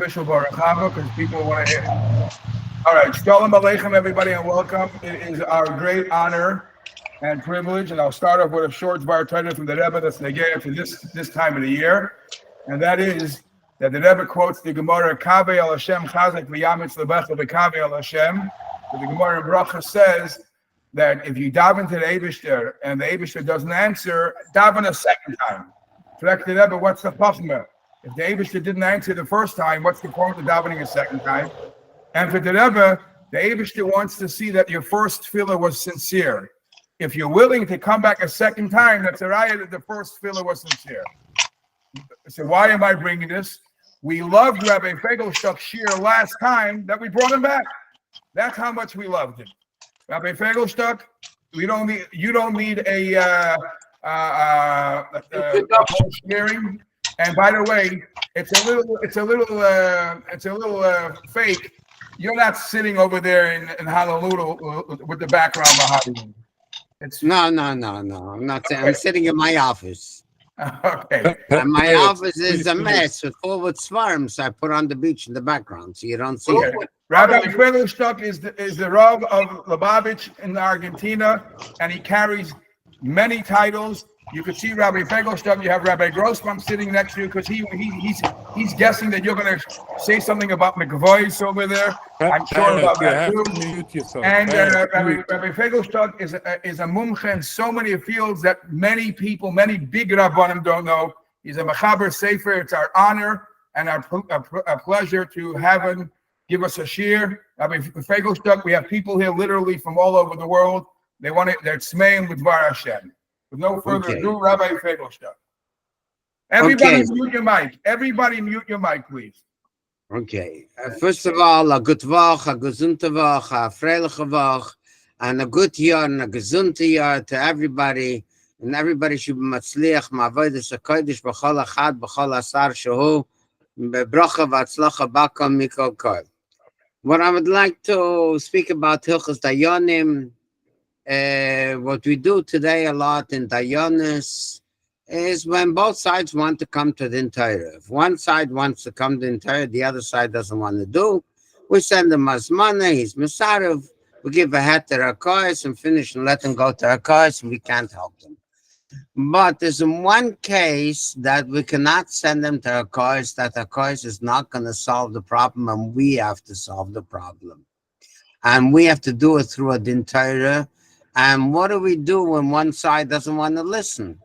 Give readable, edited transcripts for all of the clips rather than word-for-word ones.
official Baruch Haba because people want to hear. All right, Shalom Aleichem, everybody, and welcome. It is our great honor and privilege, and I'll start off with a short Dvar Torah from the Rebbe that's negaya to this time of the year, and that is that the Rebbe quotes the Gemara Kaveh al Hashem Chazak v'Yamitz lebecha v'Kaveh al Hashem. The Gemara in Bracha says that if you daven to the Eibishter and the Eibishter doesn't answer, daven a second time. Correct the Rebbe, what's the chachma? If the Eibishter didn't answer the first time, what's the point of davening a second time? And for the Rebbe, the Eibishter wants to see that your first tefillah was sincere. If you're willing to come back a second time, that's a raya that the first tefillah was sincere. So why am I bringing this? We loved Rav Feigelstock's shiur last time that we brought him back. That's how much we loved him. Rav Feigelstock, you don't need a whole hearing. And by the way, it's a little fake. You're not sitting over there in Honolulu with the background behind you. No. I'm not. Okay. I'm sitting in my office. Okay. And my office is a mess full with swarms I put on the beach in the background, so you don't see it. Rabbi Feigelstock is the Rav of Lubavitch in Argentina, and he carries many titles. You could see Rabbi Feigelstock. You have Rabbi Grossman sitting next to you because he's guessing that you're going to say something about McVoy's over there. I'm sure about that too. And Rabbi Feigelstock is a mumche in so many fields that many people, many big rabbanim don't know. He's a mechaber sefer. It's our honor and our pleasure to have him give us a shiur. Rabbi Feigelstock. We have people here literally from all over the world. They're tzmeim with Dvar Hashem. With no further ado, Rabbi Feigelstock. Everybody mute your mic. Everybody mute your mic, please. Okay. First of all, a good Woche, a gesunde Woche, a freiliche Woche, and a good year and a gesunde year to everybody. And everybody should be matzliach, ma'avodas hakodesh, b'chol achad, b'chol asar shehu, b'bracha v'atzlacha b'kol mikol kol. What I would like to speak about Hilchos Dayanim. What we do today a lot in Dayanis is when both sides want to come to Din Torah. If one side wants to come to Din Torah, the other side doesn't want to do, we send him Azmana, he's Mesarev, we give a hat to Rakais and finish and let him go to Rakais, and we can't help them. But there's one case that we cannot send them to Rakais, that Rakais is not going to solve the problem, and we have to solve the problem. And we have to do it through a Din Torah. And what do we do when one side doesn't want to listen?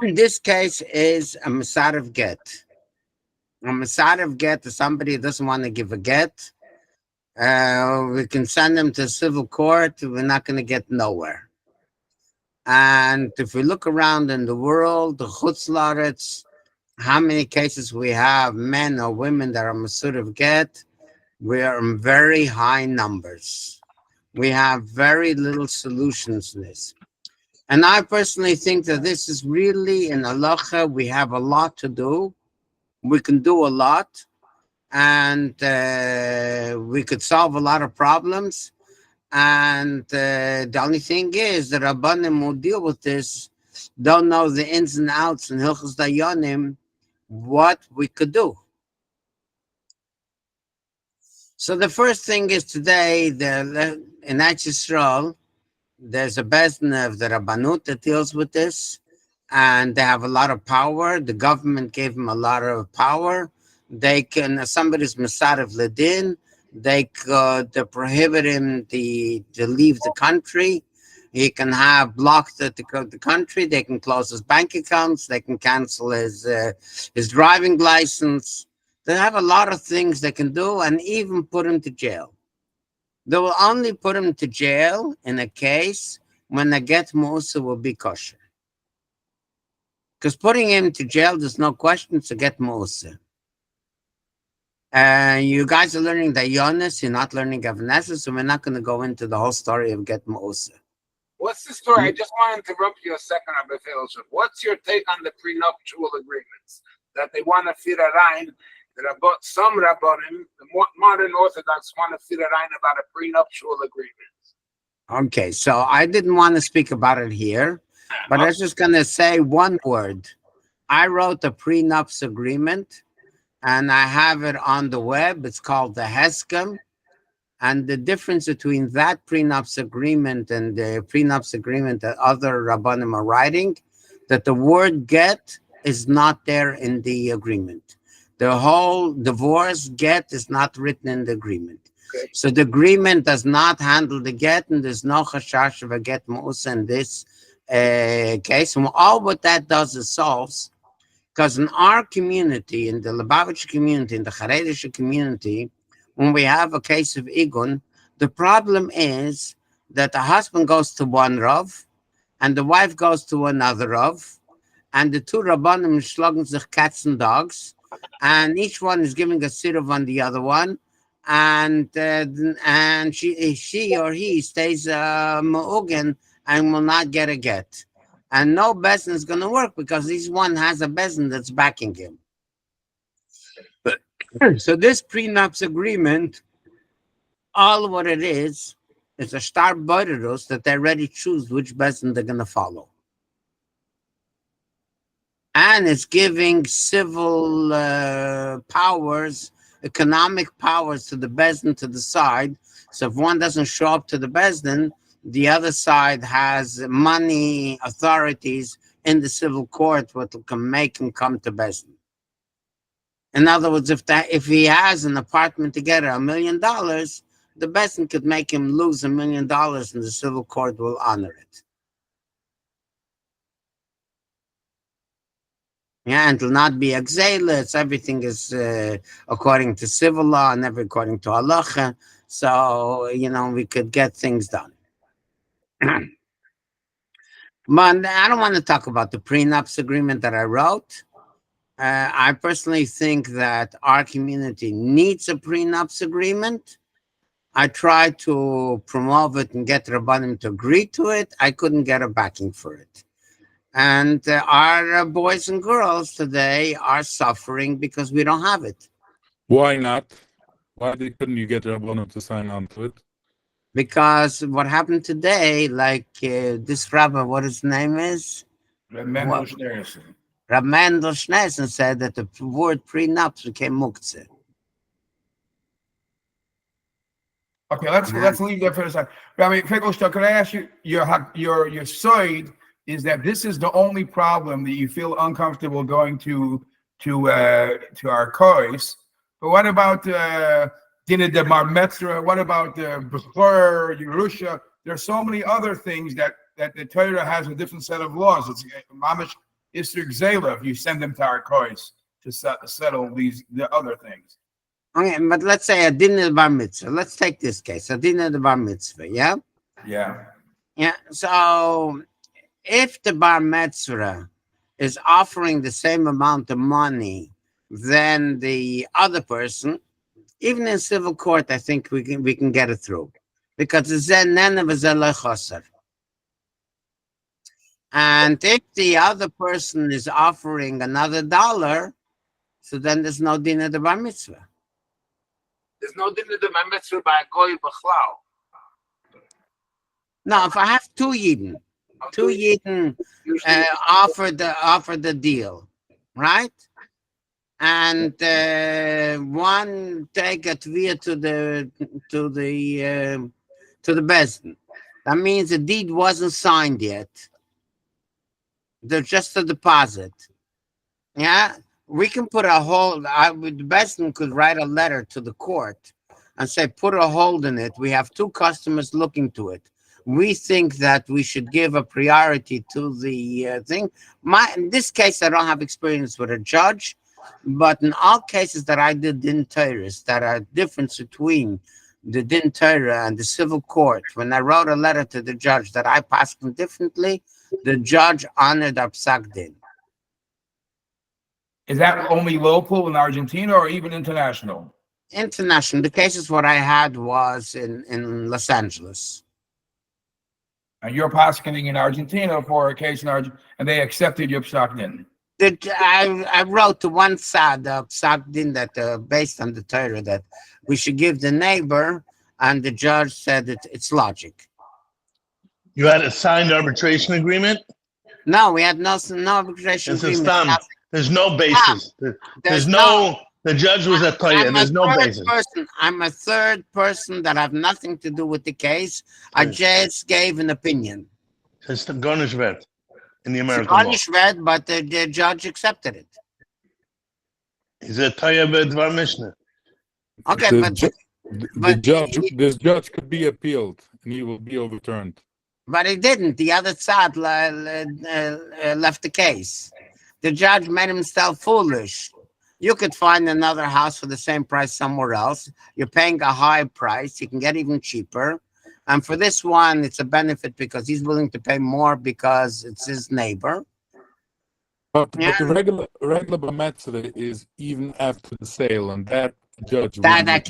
In this case is a Mesarev get. A Mesarev get is somebody who doesn't want to give a get. We can send them to civil court. We're not going to get nowhere. And if we look around in the world, the Chutz La'aretz, how many cases we have, men or women that are Mesarev get, we are in very high numbers. We have very little solutions to this. And I personally think that this is really in halacha, we have a lot to do. We can do a lot. And we could solve a lot of problems. And the only thing is that Rabbanim who deal with this don't know the ins and outs in Hilchos Dayanim, what we could do. So the first thing is today, in Eretz Yisrael, there's a Bezdin of the Rabbanut that deals with this, and they have a lot of power. The government gave them a lot of power. They can, if somebody's Mesarev Ledin, they could prohibit him to leave the country. He can have blocked the country. They can close his bank accounts. They can cancel his driving license. They have a lot of things they can do, and even put him to jail. They will only put him to jail in a case when the get mu'usa will be kosher. Because putting him to jail, there's no question, it's a get mu'usa. You guys are learning Dayanis, you're not learning Gavaneses, so we're not going to go into the whole story of get mu'usa. What's the story? I just want to interrupt you a second, Rabbi Feigelstock. What's your take on the prenuptial agreements? That they want to fit a line. Some Rabbanim, the modern Orthodox, want to fit a line about a prenuptial agreement. Okay, so I didn't want to speak about it here, but I was just going to say one word. I wrote a prenups agreement and I have it on the web. It's called the Heskem. And the difference between that prenups agreement and the prenups agreement that other Rabbanim are writing, that the word get is not there in the agreement. The whole divorce get is not written in the agreement. Okay. So the agreement does not handle the get, and there's no chashash of a get ma'usa in this case. And all what that does is solves, because in our community, in the Lubavitch community, in the Haredish community, when we have a case of Igun, the problem is that the husband goes to one Rav and the wife goes to another Rav, and the two Rabbanim schlagen sich cats and dogs, and each one is giving a sirav on the other one, and she or he stays ma'ugen and will not get a get. And no bezin is going to work because each one has a bezin that's backing him. So this prenups agreement, all what it is a star borderus that they already choose which bezin they're going to follow. And it's giving civil powers, economic powers to the bezin to decide. So if one doesn't show up to the bezin, the other side has money, authorities in the civil court what can make him come to bezin. In other words, if he has an apartment together, $1 million, the bezin could make him lose $1 million, and the civil court will honor it. Yeah, and it will not be exelis. Everything is according to civil law and never according to halacha. So, we could get things done. But I don't want to talk about the prenups agreement that I wrote. I personally think that our community needs a prenups agreement. I tried to promote it and get Rabbanim to agree to it. I couldn't get a backing for it. And our boys and girls today are suffering because we don't have it. Why not? Why couldn't you get Rabbanim to sign on to it? Because what happened today, like this rabbi, what his name is? Rav Mendel Schneerson. Rav Mendel Schneerson said that the word prenups became muktzeh. Okay, let's leave that for a second. Rabbi Feigelstock, can I ask you, your side is that this is the only problem that you feel uncomfortable going to our kois. But what about Din de Bar Metzra? What about the Bechor, Yerusha? There's so many other things that the Torah has a different set of laws. It's mamish Isser Gzela if you send them to our kois to settle the other things. Okay, but let's say a din de bar mitzvah. Let's take this case, a din de bar mitzvah, yeah? Yeah. Yeah, so if the bar mitzvah is offering the same amount of money than the other person, even in civil court, I think we can get it through. Because it's zen. And if the other person is offering another $1, so then there's no din de bar mitzvah. There's no din of the mitzvah by a goy b'chlau. No, if I have two yidden offer the deal, right? And one take a tvia to the bezin. That means the deed wasn't signed yet. There's just a deposit. Yeah, we can put a hold. The bezin could write a letter to the court and say, put a hold in it. We have two customers looking to it. We think that we should give a priority to the thing. In this case, I don't have experience with a judge, but in all cases that I did Din Torah, that are difference between the Din Torah and the civil court, when I wrote a letter to the judge that I passed them differently, the judge honored our psak din. Is that only local in Argentina or even international? International. The cases what I had was in Los Angeles. And you're prosecuting in Argentina for a case in Argentina, and they accepted your psak din. I wrote to one side of psak din that based on the Torah that we should give the neighbor, and the judge said that it's logic. You had a signed arbitration agreement? No, we had no arbitration This is agreement. There's no basis. There's no The judge was a Toya. There's no basis. I'm a third person that have nothing to do with the case. I just gave an opinion. It's the garnish vet in the It's American law. garnish vet, but the judge accepted it. He's a Toya B'Dvar Mishnah. Okay, This judge could be appealed and he will be overturned. But he didn't. The other side left the case. The judge made himself foolish. You could find another house for the same price somewhere else. You're paying a high price. You can get even cheaper. And for this one, it's a benefit because he's willing to pay more because it's his neighbor. But the regular B'Metzler is even after the sale, and that judge... That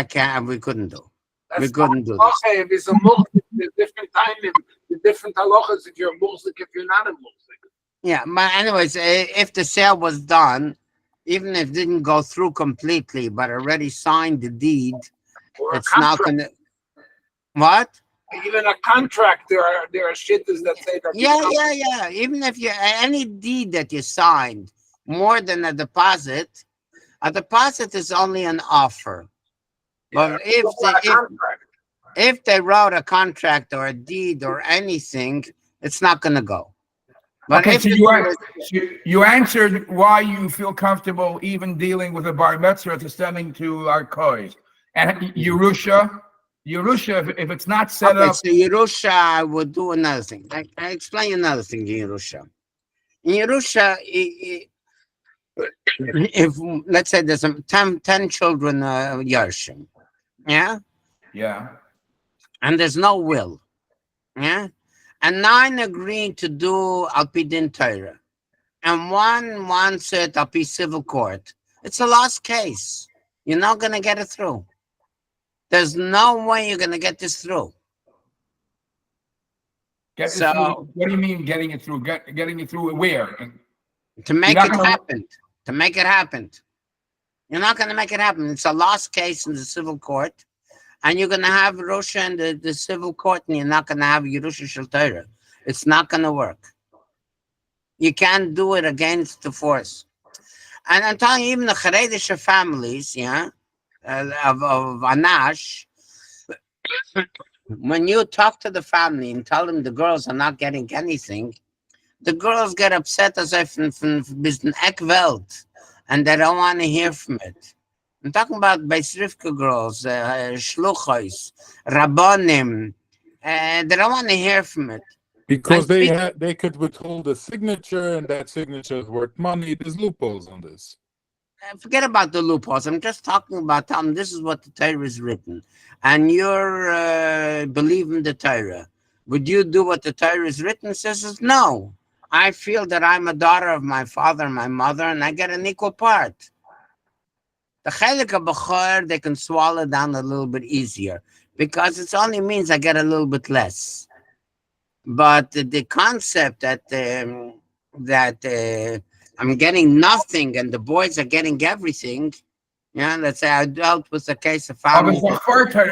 can we couldn't do. We couldn't do this. Okay, if it's a mulzik, there's different timing, there's different halachas if you're a mulzik, if you're not a mulzik. Yeah, but anyways, if the sale was done, even if it didn't go through completely, but already signed the deed, or it's not going to... What? Even a contract, there are shittas that say that... Yeah. Even if any deed that you signed, more than a deposit is only an offer. But if they wrote a contract or a deed or anything, it's not going to go. But okay, so you answered why you feel comfortable even dealing with a bar mitzvah to sending to our kois. And Yerusha, if it's not set up... So Yerusha, I would do another thing. I explain another thing in Yerusha. In Yerusha, if let's say there's 10 children Yershim, yeah, and there's no will, yeah, and 9 agreed to do al pi Din Torah, and one wants it al pi civil court. It's a lost case. You're not going to get it through. There's no way you're going to get this through. What do you mean getting it through? Getting it through where? To make it happen. To make it happen. You're not going to make it happen. It's a lost case in the civil court. And you're going to have Yerusha in the civil court, and you're not going to have Yerusha Shel Torah. It's not going to work. You can't do it against the force. And I'm telling you, even the Haredisha families, yeah, of Anash, when you talk to the family and tell them the girls are not getting anything, the girls get upset as if from Bisn Ekwelt, and they don't want to hear from it. I'm talking about Beis Rivka girls, Shluchos, Rabbonim, they don't want to hear from it. Because they could withhold a signature, and that signature is worth money. There's loopholes on this. Forget about the loopholes. I'm just talking about telling this is what the Torah is written. And you're believing the Torah. Would you do what the Torah is written? Says no. I feel that I'm a daughter of my father and my mother, and I get an equal part. The chelik of b'chor, they can swallow down a little bit easier because it only means I get a little bit less. But the concept that I'm getting nothing and the boys are getting everything, yeah, let's say I dealt with a case of family.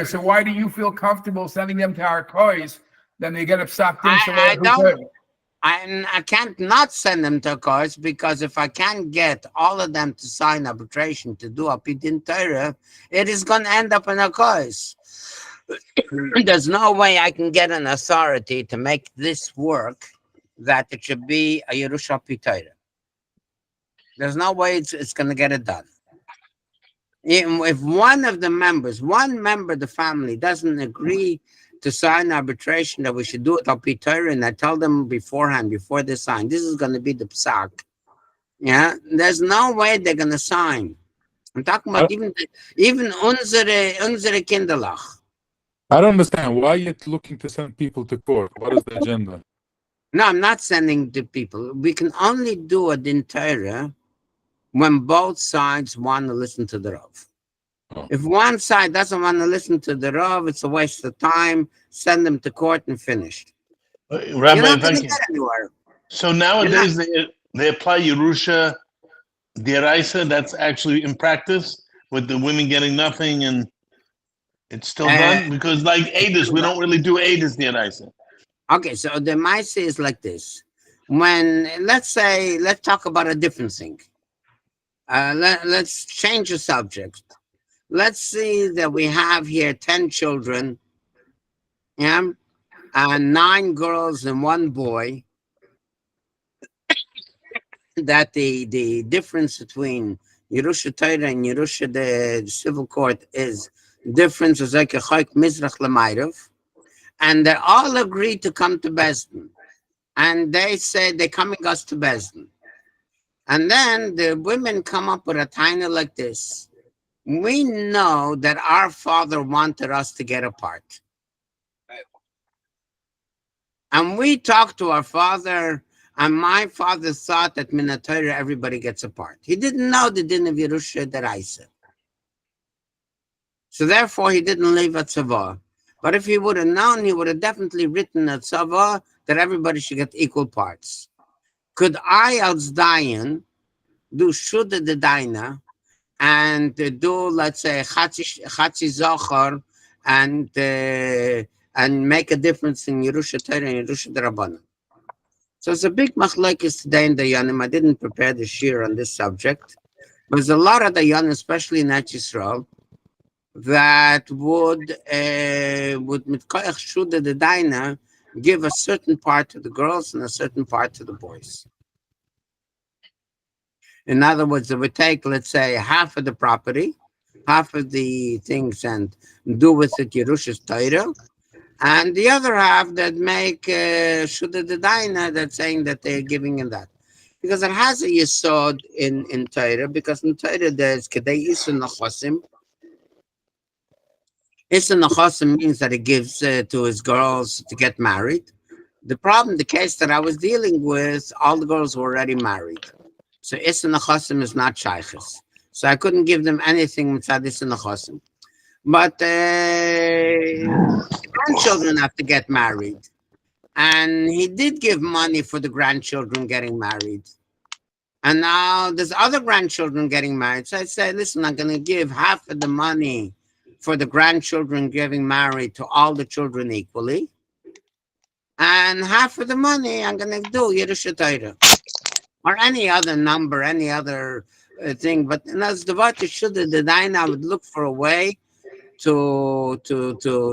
So why do you feel comfortable sending them to our kois? Then they get upset. I can't not send them to a course because if I can't get all of them to sign arbitration to do a Din Torah, it is going to end up in a course. There's no way I can get an authority to make this work that it should be a Yerusha Torah. There's no way it's going to get it done. If one member of the family doesn't agree to sign arbitration that we should do it al pi Torah, and I tell them beforehand, before they sign, this is going to be the psak. Yeah, there's no way they're going to sign. I'm talking about even unsere Kinderlach. I don't understand why you're looking to send people to court. What is the agenda? No, I'm not sending the people. We can only do a Din Torah when both sides want to listen to the Rav. Oh. If one side doesn't want to listen to the Rav, it's a waste of time. Send them to court and finished. Rabbi, you're not going to get anywhere. So nowadays they apply Yerusha D'Oraisa. That's actually in practice with the women getting nothing, and it's still done because like Eidos, we don't really do Eidos D'Oraisa. Okay, so the Maisa is like this. When let's talk about a different thing. let's change the subject. Let's see that we have here 10 children, yeah, and 9 girls and 1 boy. That the difference between Yerusha Torah and Yerusha the civil court is difference is like a chayk mizrach l'mayrav, and they all agreed to come to Bezdin, and they said they're coming us to Bezdin, and then the women come up with a tiny like this. We know that our father wanted us to get apart, and we talked to our father. And my father thought that Min Torah everybody gets apart. He didn't know the din of Yerusha Deraisa. So therefore he didn't leave a tzavah. But if he would have known, he would have definitely written a tzavah that everybody should get equal parts. Could I als dayan do shuda de daina and do, let's say, chatzi zochar and make a difference in Yerusha Torah and Yerusha Derabanan? So it's a big machlekes today in Dayanim. I didn't prepare the shir on this subject. But there's a lot of Dayanim, especially in Eretz Yisrael, that would mitkoyach shuda the daina give a certain part to the girls and a certain part to the boys. In other words, they would take, let's say, half of the property, half of the things, and do with it Yerusha's Torah, and the other half that make Shuddha the Daina, that's saying that they're giving in that. Because it has a yesod in Torah, because in Torah there's Kedei Isun Nachosim. Isun Nachosim means that he gives to his girls to get married. The problem, the case that I was dealing with, all the girls were already married. So Isun Nachosim is not shaykhis. So I couldn't give them anything mitzad Isun Nachosim. But grandchildren have to get married. And he did give money for the grandchildren getting married. And now there's other grandchildren getting married. So I said, listen, I'm going to give half of the money for the grandchildren getting married to all the children equally. And half of the money I'm going to do Yerusha Torah. Or any other number, any other thing. But as the Vata Shuddha the Daina, I would look for a way to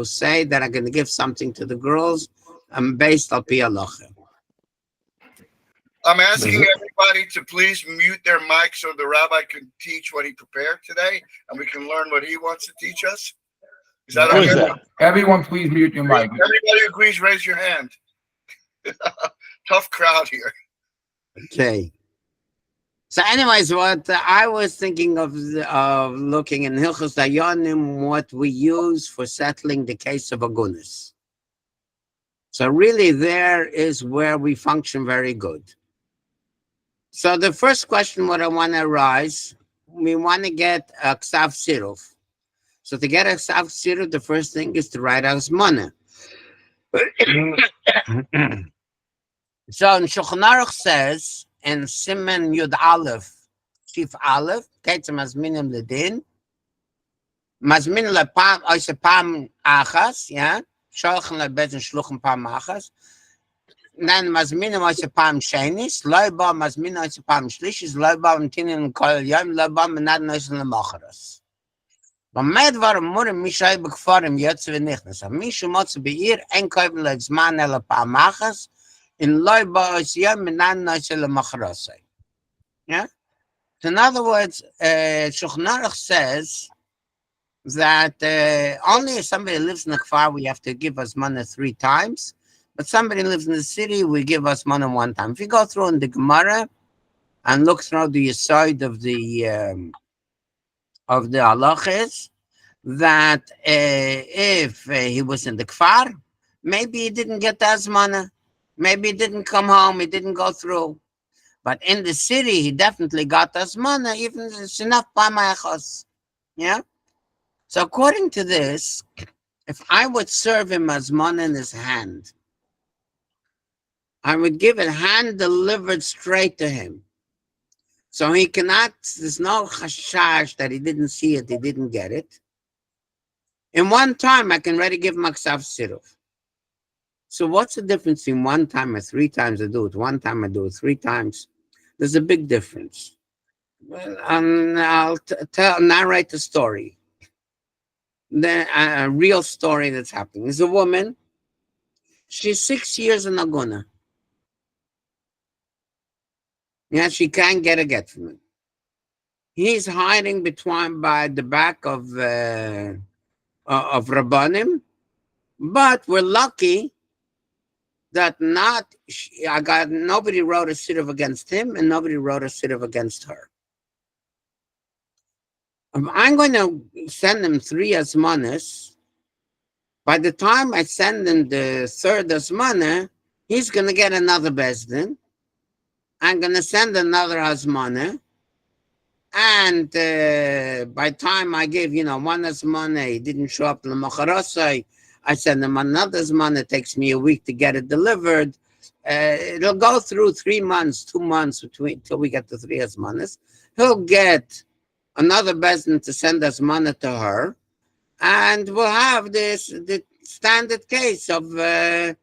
say that I'm going to give something to the girls based on Pi Halacha. I'm asking everybody to please mute their mic so the rabbi can teach what he prepared today, and we can learn what he wants to teach us. Is that Who is okay? that? Everyone, please mute your mic. Everybody who agrees, raise your hand. Tough crowd here. Okay. So anyways, what I was thinking of looking in Hilchos Dayanim, what we use for settling the case of agunis. So really there is where we function very good. So the first question, what I want to arise, we want to get a Ksav Siruf. So to get a Ksav Siruf, the first thing is to write Azmana. So in Shulchan Aruch says, in Simen Yud Aleph, Shif Aleph, Ketzem Mazminim Ledin, Mazmin Lepam, Oise Pam Achas, yeah, Sholchen Lebezin Shluchen Pam Achas, then Mazminim Oise Pam Shenis, Loiba Mazmin Oise Pam Shlishis, Loiba Mtinin Kol Yom, Loiba Menad Noisen Lemocharas. Bemed war Murim Mishay Bekforim Yotze Venichnes, Mishu Motze Beir, En Koiben Lezman Ele Pam Achas, in Loiba Oisiyam Menan Noise Lemocharasai. Yeah? So in other words, Shulchan Aruch says that only if somebody lives in the kfar, we have to give us money 3 times. But somebody lives in the city, we give us money 1 time. If you go through in the Gemara and look through the side of the halachas, that if he was in the kfar, maybe he didn't get the azmana. Maybe he didn't come home, he didn't go through. But in the city, he definitely got azmana, even if it's enough by my achos. Yeah? So according to this, if I would serve him azmana in his hand, I would give it hand delivered straight to him. So he cannot, there's no chashash that he didn't see it, he didn't get it. In 1 time, I can already give him a ksav siruf. So what's the difference between 1 time or 3 times I do it? 1 time I do it 3 times. There's a big difference. Well, I'll narrate the story. A real story that's happening. There's a woman. She's 6 years in Aguna. Yeah, she can't get a get from him. He's hiding by the back of Rabbanim, but we're lucky that nobody wrote a sitiv against him and nobody wrote a sitiv against her. I'm going to send him 3 asmanas. By the time I send him the 3rd asmana, he's going to get another bezdin. I'm going to send another asmana. And by the time I give, one asmana, he didn't show up to the macharasai, I send him another asmana. It takes me a week to get it delivered. It'll go through 3 months, 2 months till we get the 3 asmanas. He'll get another bezdin to send asmana to her. And we'll have the standard case of a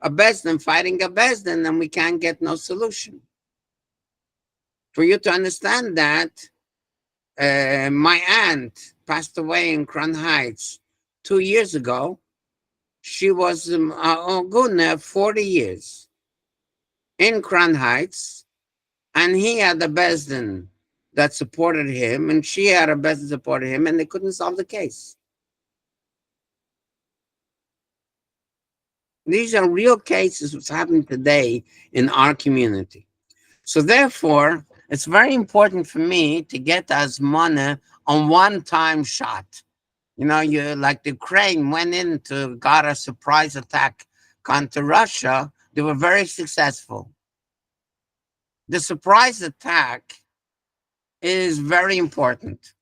bezdin fighting a bezdin, and we can't get no solution. For you to understand that, my aunt passed away in Crown Heights 2 years ago. She was Oguna 40 years in Crown Heights, and he had a bezdin that supported him, and she had a bezdin that supported him, and they couldn't solve the case. These are real cases what's happening today in our community. So therefore, it's very important for me to get asmana on one-time shot. You like the Ukraine went got a surprise attack onto Russia. They were very successful. The surprise attack is very important.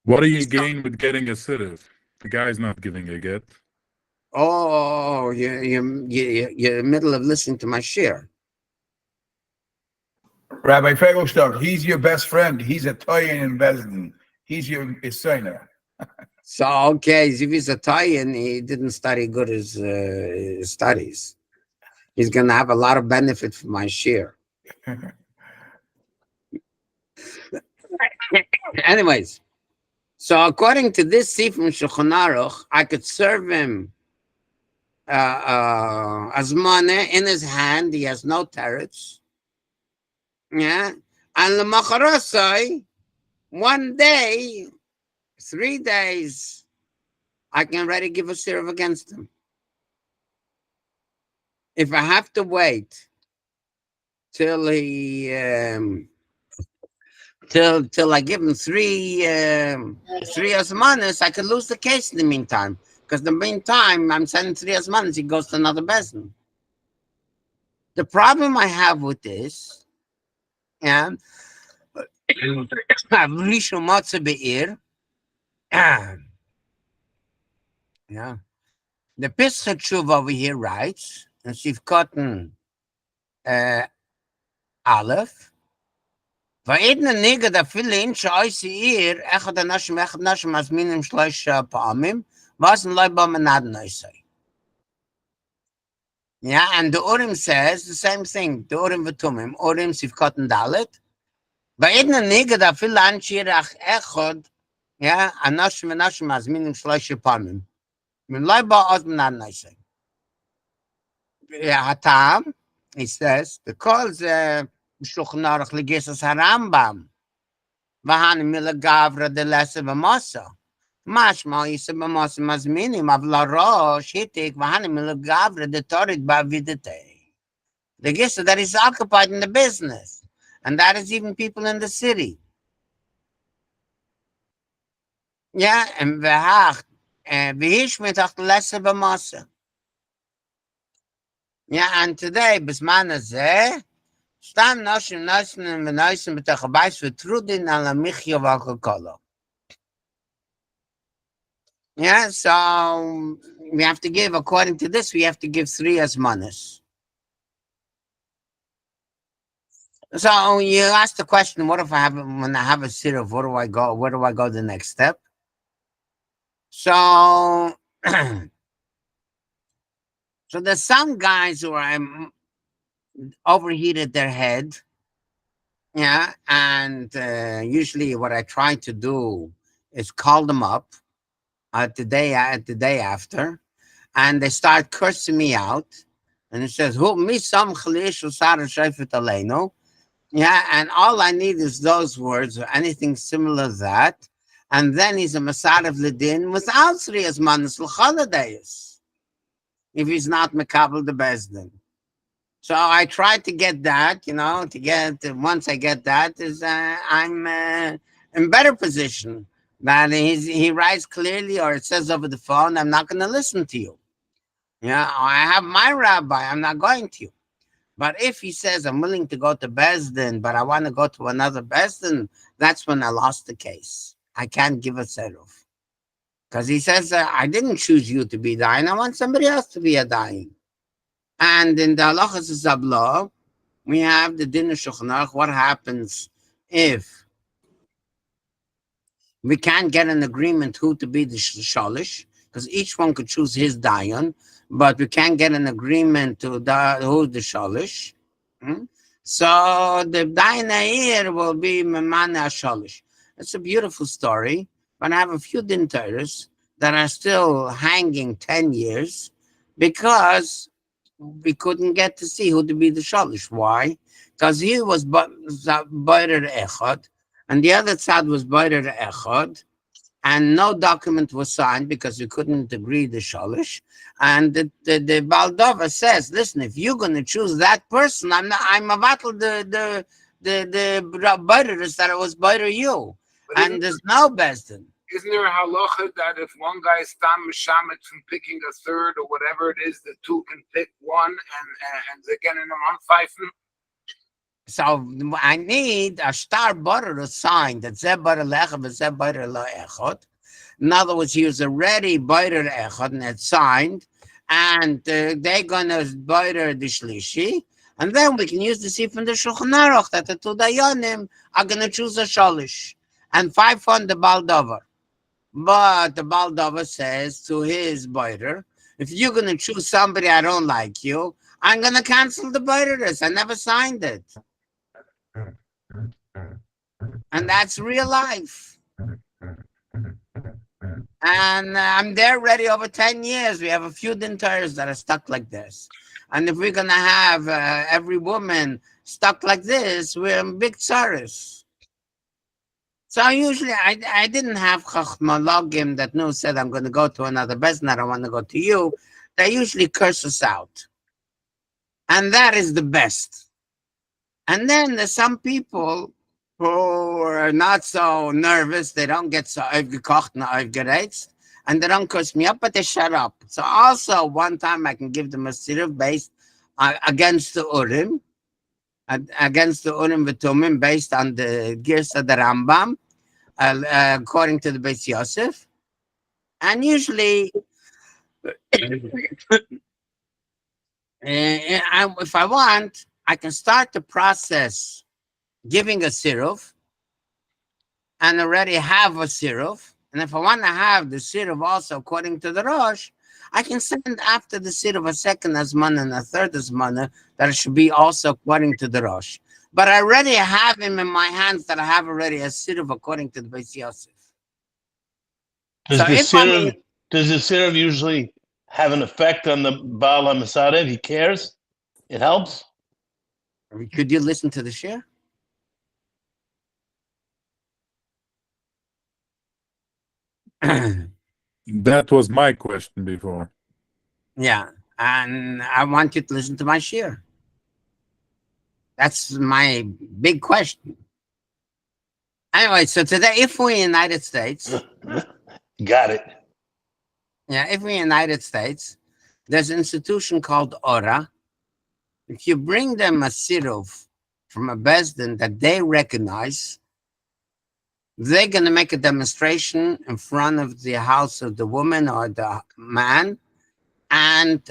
What do you gain with getting a sitiv? The guy's not giving a get. Oh, you're in the middle of listening to my shir. Rabbi Feigelstock, he's your best friend. He's a Toyin in Bezdin. He's your Isaina. So, okay, if he's a Toyin, he didn't study good his studies. He's going to have a lot of benefit from my shir. Anyways, so according to this seif from Shulchan Aruch, I could serve him asmana in his hand. He has no teretz. Yeah, and the macharasai, 1 day, 3 days, I can already give a sirup against him. If I have to wait till he till I give him 3 asmanas, I could lose the case in the meantime. Because in the meantime, I'm sending 3 asmanas, he goes to another bezdin. The problem I have with this, yeah, yeah, the Pesach Tshuva over here writes, and Sif Cotton Aleph, Va'idna nigga da filin sha'oisi echad anashim azminim shloish pa'amim, v'asin loy ba menad noisai. Yeah, and the Urim says the same thing. The Urim v'tumim, Urim Sif Cotton Dalet, Va'idna nigga da filan shirach echad, yeah, anashim azminim shloish pa'amim. Min loy ba az menad noisai. Hatam, he says, because Shulchan Aruch Legisas Harambam, Vahani Mila Gavra de Lesa Vamasa, Mashma Yisa Vamasa Mazminim, Avla Rosh, Hitik, Vahani Mila Gavra de Torit Bavidete. The Gisa that is occupied in the business, and that is even people in the city. Yeah, and Vahach, Vihishmetach Lesa Vamasa. Yeah, and today, Bisman Azeh, Stam Noshim Noshim Venoshim Betachabais Vitrudin ala Michya Vakakolo. Yeah, so we have to give, according to this, we have to give 3 asmanas. So you ask the question, what if when I have a sirup, where do I go? Where do I go the next step? So, so there's some guys who are overheated their head, Yeah, and usually what I try to do is call them up the day after, and they start cursing me out, and it says, "Who me some chalish usar shayfet aleinu." Yeah, and all I need is those words or anything similar to that, and then he's a masad of ledin without sriyas manas l'choladeis if he's not mekabel the bezdin. So I tried to get that, to get once I get that is I'm in better position. That he writes clearly or it says over the phone, I'm not going to listen to you. Yeah, I have my rabbi, I'm not going to. But if he says I'm willing to go to Bezdin, but I want to go to another Bezdin, that's when I lost the case. I can't give a seruf. Because he says, I didn't choose you to be dying, I want somebody else to be a dying. And in the halachas zabla, we have the din Shulchan Aruch. What happens if we can't get an agreement who to be the shalish? Because each one could choose his dayan, but we can't get an agreement to who's the shalish. So the dayan here will be memane shalish. It's a beautiful story, but I have a few din Torahs that are still hanging 10 years because we couldn't get to see who to be the shalish. Why? Because he was Bairer Echad, and the other side was Bairer Echad, and no document was signed because we couldn't agree the shalish. And the Baldova says, "Listen, if you're going to choose that person, I'm a battle the Bairer that it was Bairer you, and there's no Besdin." Isn't there a halacha that if one guy is tam mishamet from picking a third or whatever it is, the two can pick one and they get in a pfeifen? So I need a star butter to sign that Zeh butter lechem and Zeh butter lo echad. In other words, he was already butter echad and had signed, and they're gonna butter the shlishi, and then we can use the see from the Shulchan Aruch that the two dayanim are gonna choose a shalish and 5 on the baldover. But the baldover says to his butter, if you're gonna choose somebody I don't like you, I'm gonna cancel the butters. I never signed it. And that's real life. And I'm there ready over 10 years. We have a few din Torahs that are stuck like this. And if we're going to have every woman stuck like this, we're in big tsaris. So usually I didn't have chachmalogim that no said, I'm going to go to another bezdin, I don't want to go to you. They usually curse us out. And that is the best. And then there's some people who are not so nervous. They don't get so aufgekocht and aufgereizt, and they don't curse me up, but they shut up. So also one time I can give them a siruf based against the Urim, V'Tumim, based on the Girsa the Rambam, according to the Beis Yosef. And usually, if I want, I can start the process giving a siruf and already have a siruf. And if I want to have the siruf also according to the Rosh, I can send after the siruf a second azmana and a third azmana that it should be also according to the Rosh. But I already have him in my hands that I have already a siruf according to the Beis Yosef. Does So the if I mean, siruf usually have an effect on the Baal HaMasarev? He cares? It helps? could you listen to the share? That was my question before. Yeah, and I want you to listen to my share. That's my big question. Anyway, so today, if we're in the United States, Got it. yeah, if we're in the United States, there's an institution called Ora. If you bring them a siruf from a bezdin that they recognize, they're going to make a demonstration in front of the house of the woman or the man, and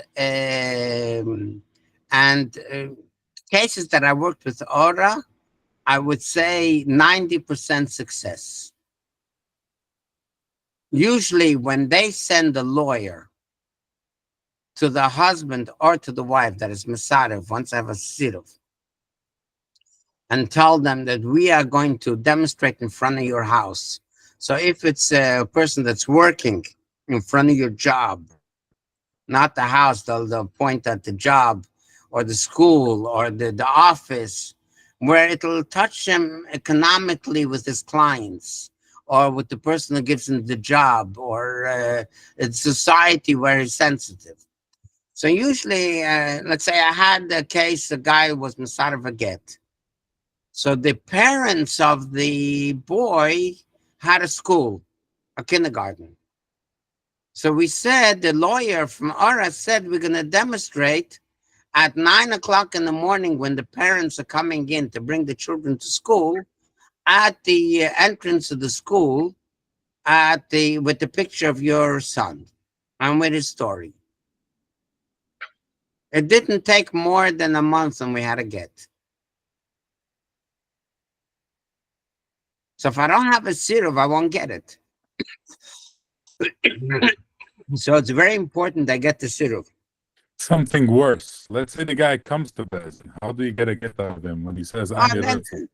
cases that I worked with Ora, I would say 90% success. Usually when they send a lawyer to the husband or to the wife that is Masarev, once I have a siruf, and tell them that we are going to demonstrate in front of your house. So if it's a person that's working in front of your job, not the house, they'll point at the job or the school or the office, where it'll touch him economically with his clients or with the person who gives him the job, or it's society where he's sensitive. So usually, let's say I had a case, a guy was Masar of a get. So the parents of the boy had a school, a kindergarten. So we said, the lawyer from Ora said, we're going to demonstrate at 9 o'clock in the morning when the parents are coming in to bring the children to school, at the entrance of the school, with the picture of your son and with his story. It didn't take more than a month and we had a get. So if I don't have a siruv, I won't get it. So it's very important I get the siruv. Something worse. Let's say the guy comes to Bezin. How do you get a get out of him when he says, I'm your husband?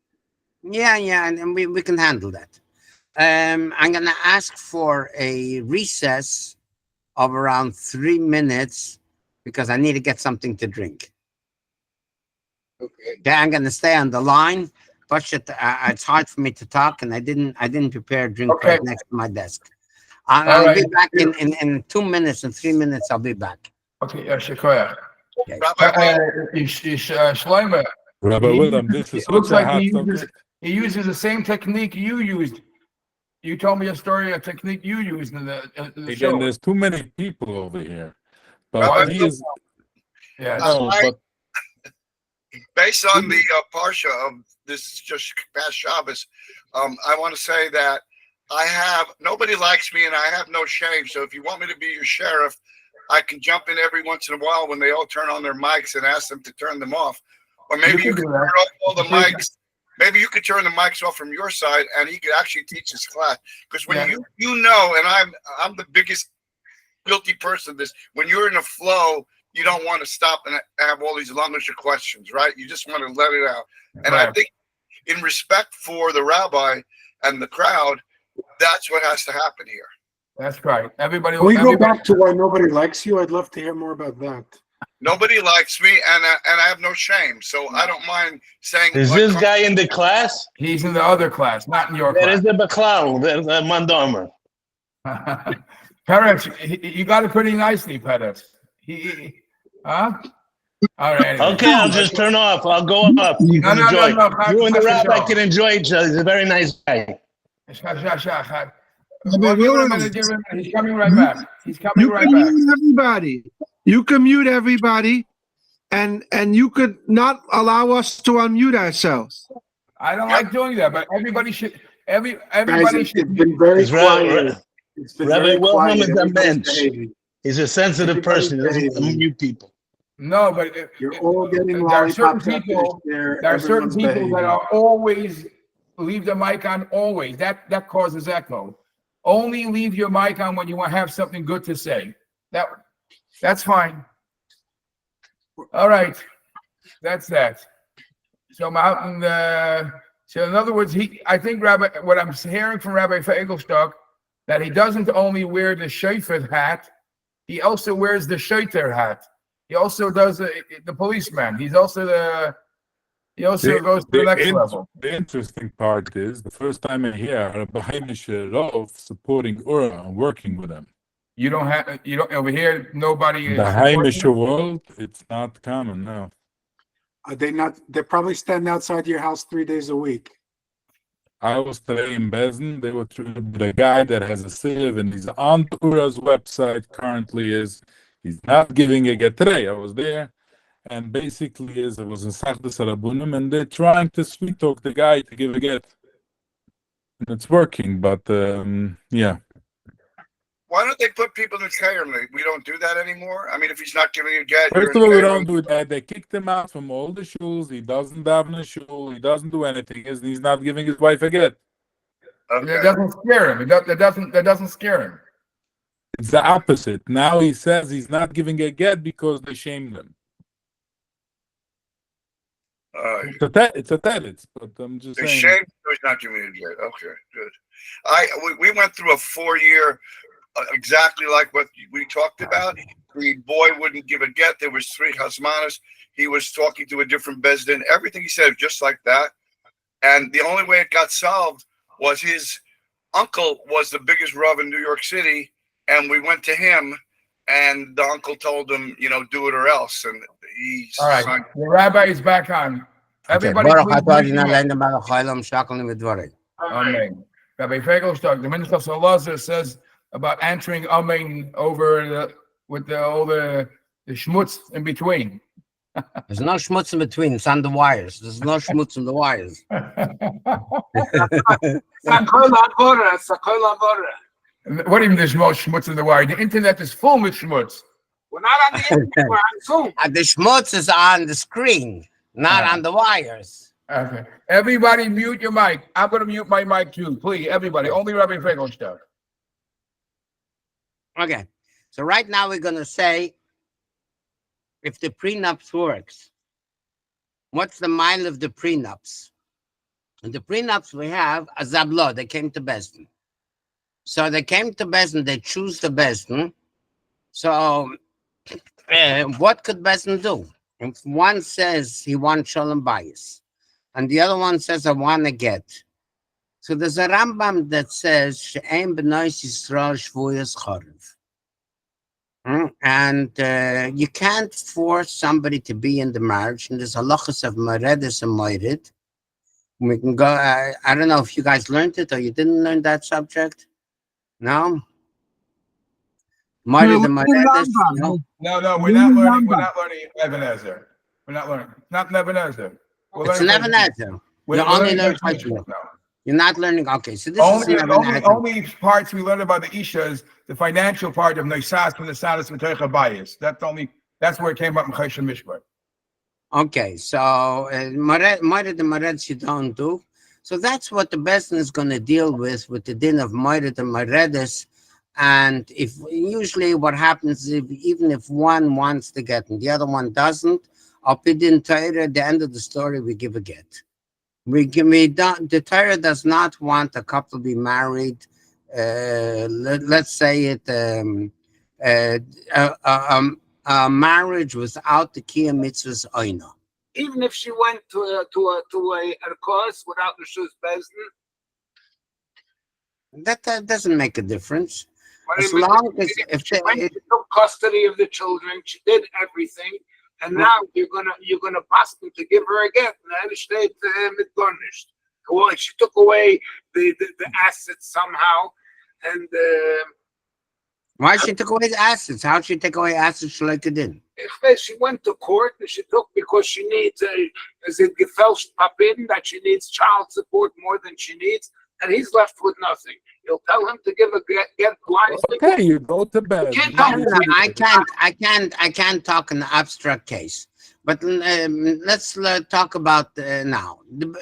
Yeah, and we can handle that. I'm going to ask for a recess of around 3 minutes because I need to get something to drink. Okay, I'm going to stay on the line. But it's hard for me to talk, and I didn't prepare a drink right next to my desk. I'll be back in 2 minutes. In 3 minutes, I'll be back. Okay, Shekoyach. Okay. Shlomo. Rabbi Willem, this is It looks such a like hot he subject. uses the same technique you used. You told me a story, a technique you used in the show. Again, there's too many people over here. But Rabbi he is... Yeah. No, but Based on the parsha of this just past Shabbos, I want to say that nobody likes me and I have no shame. So if you want me to be your sheriff, I can jump in every once in a while when they all turn on their mics and ask them to turn them off. Or maybe you can turn off all the mics. Maybe you could turn the mics off from your side and he could actually teach his class. Because when you know, and I'm the biggest guilty person of this, when you're in a flow, you don't want to stop and have all these lungish questions, right? You just want to let it out. And I think in respect for the rabbi and the crowd, that's what has to happen here. That's right. Everybody. Can we go back to why nobody likes you? I'd love to hear more about that. Nobody likes me, and I have no shame, so I don't mind saying. Is this guy in the class? He's in the other class, not in your There class. is the Baklau, the Mandomer. Peretz, you got it pretty nicely, Peretz. Huh? All right. Okay, I'll just turn off. I'll go up. You can enjoy. You and the rabbi can enjoy each other. He's a very nice guy. He's coming right back. He's coming right back. Everybody. You can mute everybody, and you could not allow us to unmute ourselves. I don't like doing that, but everybody should. Everybody Guys, should. it's been very quiet. Rabbi Wilhelm is a bench. He's a sensitive person. He doesn't mute people. No, but You're all getting there are certain lollipops people. there. There are certain Everyone's people behaving. that are always leave the mic on. Always that causes echo. Only leave your mic on when you want to have something good to say. That's fine. All right, that's that. So Mountain. So in other words, I think what I'm hearing from Rabbi Feigelstock, that he doesn't only wear the shofet hat, he also wears the shoter hat. He also does the policeman. He also goes to the next level. The interesting part is the first time I hear a Bahamish Rav supporting Ura and working with them. You don't over here. Nobody is. The Bahamish world, it's not common now. Are they not? They probably stand outside your house 3 days a week. I was today in Bezin. They were the guy that has a sieve and he's on Ura's website currently he's not giving a get today. I was there, and basically I was in Sachdas Arabunim, and they're trying to sweet talk the guy to give a get. And it's working, but yeah. Why don't they put people in Kayrim? We don't do that anymore. I mean, if he's not giving a get, First of all, we don't do that. They kicked him out from all the shuls. He doesn't daven a shul. He doesn't do anything. He's not giving his wife a get. Okay. That doesn't scare him. That doesn't scare him. It's the opposite. Now he says he's not giving a get because they shamed him. It's a teretz, but I'm just It's saying. shame he's not giving me a jet. Okay, good. We went through a 4-year, exactly like what we talked about. The boy wouldn't give a get. There was 3 hasmanas. He was talking to a different bezdin. Everything he said, just like that. And the only way it got solved was his uncle was the biggest rav in New York City, and we went to him, and the uncle told him, do it or else. And he All right, signed. the rabbi is back on. Everybody, Baruch please atah mute your Adonai mic. Eloheinu melech haolam, shakolim v'dvarim. Amen. Rabbi Feigelstock, the Minister of Salazar says about answering Amen over with all the schmutz in between. There's no schmutz in between. It's on the wires. There's no schmutz in the wires. What do you mean there's no schmutz in the wire? The internet is full with schmutz. We're not on the internet, we're on Zoom. The schmutz is on the screen, not on the wires. Okay. Everybody mute your mic. I'm going to mute my mic too. Please, everybody. Only Rabbi Feigelstock. Okay. So right now we're going to say if the prenups works. What's the mile of the prenups? And the prenups we have a zablo. They came to Besdin. So they came to Besdin. They choose the Besdin. So what could Besdin do? If one says he wants shalom bayis, and the other one says I want to get. So there's a Rambam that says she'ein b'nois Yisrael shvuyas chorev. And you can't force somebody to be in the marriage. And there's halachas of meredes and moirid. We can go. I don't know if you guys learned it or you didn't learn that subject. No. Moirid and meredes. No. No, we're not learning. We're not learning Ebenezer. We're not learning. Not Nebuchadnezzar. It's Nebuchadnezzar. You're only learning. You're not learning. Okay, so this is only parts we learned about the Ishas, the financial part of Neisas from the Sadas and Teicha bias. That's where it came up in Choshen Mishpat. Okay, so Mored and Meredes you don't do. So that's what the Besdin is going to deal with the din of Mored and Meredes. And if usually what happens is even if one wants to get and the other one doesn't, up in Din Torah, at the end of the story, we give a get. The Torah does not want a couple to be married. Let's say a marriage without the kiyum mitzvahs oina. Even if she went to a course without the Rishus Bezdin, that doesn't make a difference. As she long as she took custody of the children, she did everything. And now you're gonna ask them to give her a get. Well, she took away the assets somehow, and why she took away the assets? How she take away assets like it did? She went to court and she took because she needs that she needs child support more than she needs, and he's left with nothing. You'll tell him to give a get wisely. Okay, you go to bed. I can't talk in the abstract case, but let's talk about now.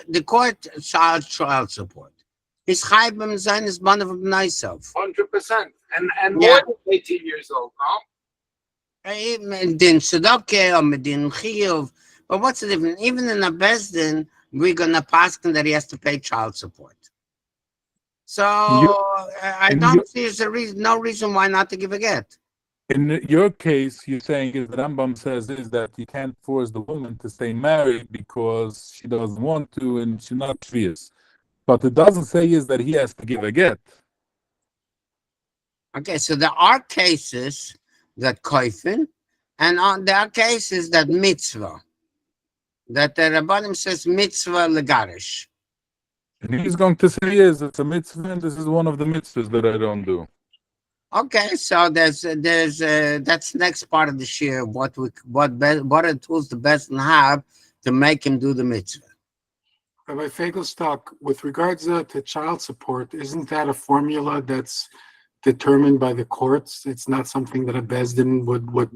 The court child support. His chaybim zayin is one of them niceof. 100%, and more than 18 years old, no? Din tzedakah or din chiyuv, but what's the difference? Even in a bezdin, we're gonna pass him that he has to pay child support. So I don't see there's no reason why not to give a get. In your case, you're saying is the Rambam says is that you can't force the woman to stay married because she doesn't want to and she's not shvius. But it doesn't say is that he has to give a get. Okay, so there are cases that koifin, and there are cases that mitzvah, that the Rabbanim says mitzvah legarish. And he's going to say is it's a mitzvah, and this is one of the mitzvahs that I don't do. Okay, so there's that's next part of the shir. What are the tools the best have to make him do the mitzvah? Rabbi Feigelstock, with regards to child support, isn't that a formula that's determined by the courts? It's not something that a bezdin would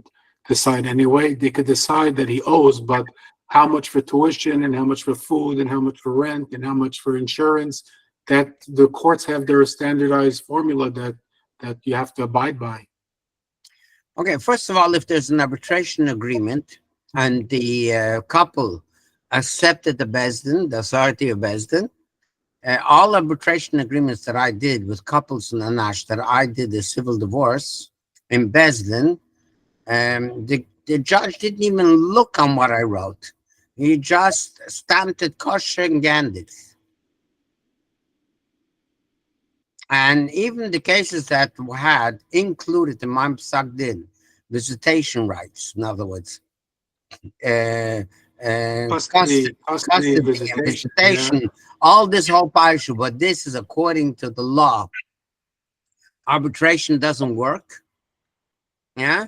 decide anyway. They could decide that he owes, but how much for tuition and how much for food and how much for rent and how much for insurance, that the courts have their standardized formula that you have to abide by. Okay, first of all, if there's an arbitration agreement and the couple accepted the Bezdin, the authority of Bezdin. All arbitration agreements that I did with couples in Anash, that I did a civil divorce in Bezdin, the judge didn't even look on what I wrote. He just stamped it kosher and scanned it. And even the cases that had included in my psak din visitation rights, in other words, custody and visitation, all this whole parsha, but this is according to the law. Arbitration doesn't work. Yeah.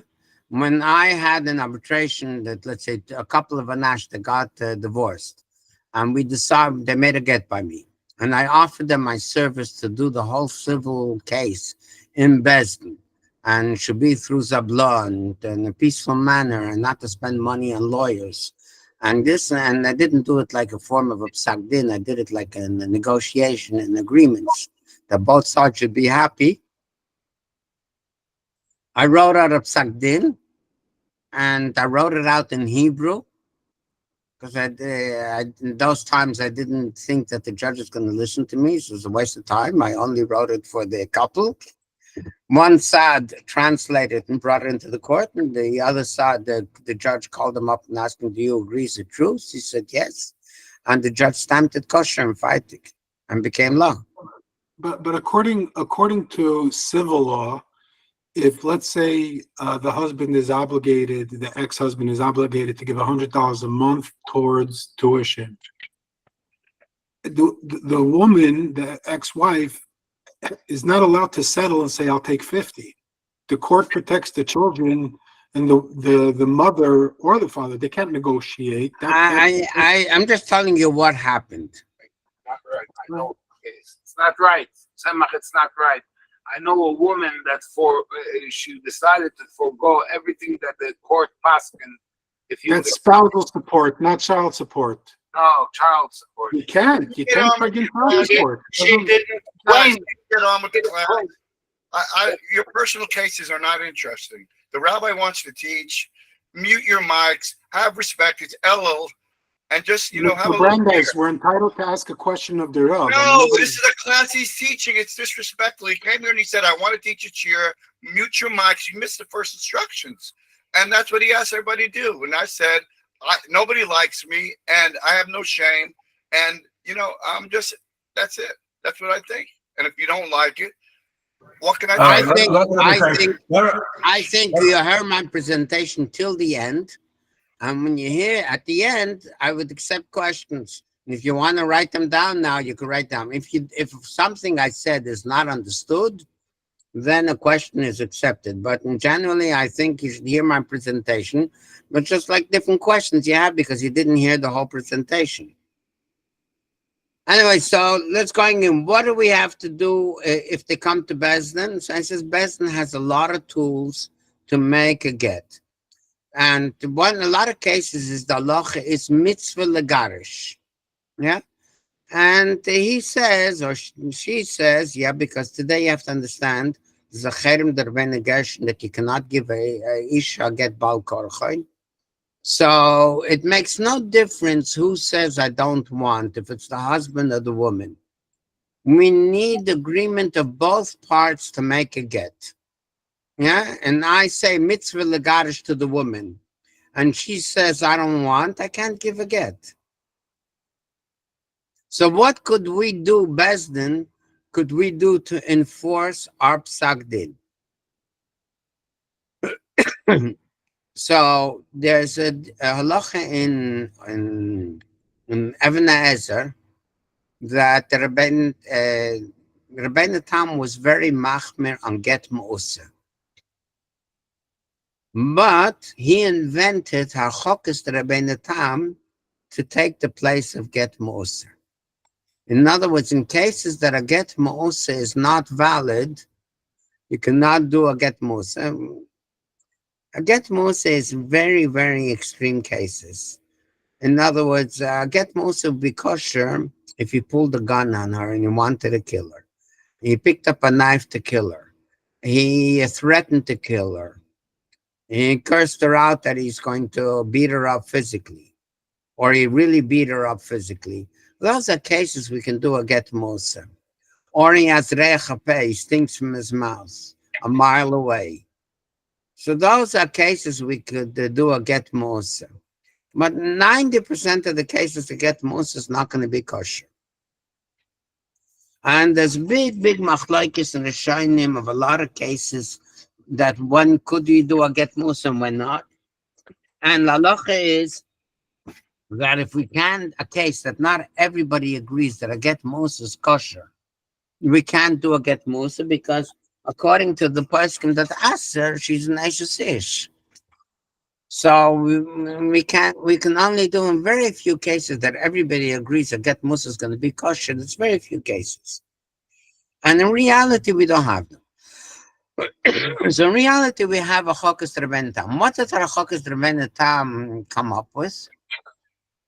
When I had an arbitration that, let's say, a couple of Anash that got divorced, and we decided, they made a get by me, and I offered them my service to do the whole civil case in Bezdin, and should be through Zabla and in a peaceful manner, and not to spend money on lawyers. And I didn't do it like a form of a psak din. I did it like a negotiation and agreements that both sides should be happy. I wrote out a psak din, and I wrote it out in Hebrew, because in those times I didn't think that the judge was going to listen to me. So it was a waste of time. I only wrote it for the couple. One side translated and brought it into the court, and the other side, the judge called him up and asked him, "Do you agree it's the truth?" He said yes, and the judge stamped it kosher and fighting, and became law. But according to civil law, if let's say the husband is obligated, the ex-husband is obligated to give $100 a month towards tuition, the woman, the ex-wife, is not allowed to settle and say, "I'll take 50." The court protects the children, and the mother or the father, they can't negotiate. I'm just telling you what happened. Not right. I know it's not right. Tzemach, it's not right. I know a woman that she decided to forego everything that the court passed. That's spousal support, not child support. No, child support. You can't forgive child support. She didn't Get on with the class. Your personal cases are not interesting. The rabbi wants to teach. Mute your mics. Have respect. It's Elul. And just, have a Brandeis, we're entitled to ask a question of the Rav. No, this is a class he's teaching. It's disrespectful. He came here and he said, "I want to teach a cheer. Mute your mics." You missed the first instructions. And that's what he asked everybody to do. And I said, nobody likes me, and I have no shame. And, that's it. That's what I think. And if you don't like it, what can I do? I think you heard my presentation till the end. And when you hear at the end, I would accept questions. And if you want to write them down now, you can write down. If something I said is not understood, then a question is accepted. But generally, I think you should hear my presentation, but just like different questions you have because you didn't hear the whole presentation. Anyway, so let's go in. What do we have to do if they come to Bezdin? So I says Bezdin has a lot of tools to make a get. And a lot of cases is the halacha is mitzvah legarish. Yeah. And he says, or she says, yeah, because today you have to understand there's a cherem derben gershon that you cannot give a isha get bal korchoin. So it makes no difference who says I don't want, if it's the husband or the woman. We need agreement of both parts to make a get. Yeah, and I say mitzvah legarish to the woman, and she says I don't want, I can't give a get. So what could we do, Bezdin, could we do to enforce our psak din? So there's a halacha in Even Ezer that Rabbeinu Tam was very machmir on get ma'usa. But he invented Harchokes Rabbeinu Tam to take the place of get ma'usa. In other words, in cases that a get ma'usa is not valid, you cannot do a get ma'usa. A get ma'usa is very, very extreme cases. In other words, get ma'usa would be kosher if you pulled a gun on her and you wanted to kill her. He picked up a knife to kill her. He threatened to kill her. He cursed her out that he's going to beat her up physically. or he really beat her up physically. Those are cases we can do a get Musa. Or he has rechape, he stinks from his mouth a mile away. So those are cases we could do a get Musa. But 90% of the cases to get Musa is not going to be kosher. And there's big machlokes in the Shainim of a lot of cases that one could you do a get Musa and when not. And la halacha is that if we can, a case that not everybody agrees that a get Musa is kosher, we can't do a get Musa because according to the person that asked her, she's an Ashes Ish. So we can only do in very few cases that everybody agrees that get Musa is going to be kosher. It's very few cases. And in reality, we don't have them. So in reality, we have a chokas Rebbeinu Tam. What did our chokas Rebbeinu Tam come up with?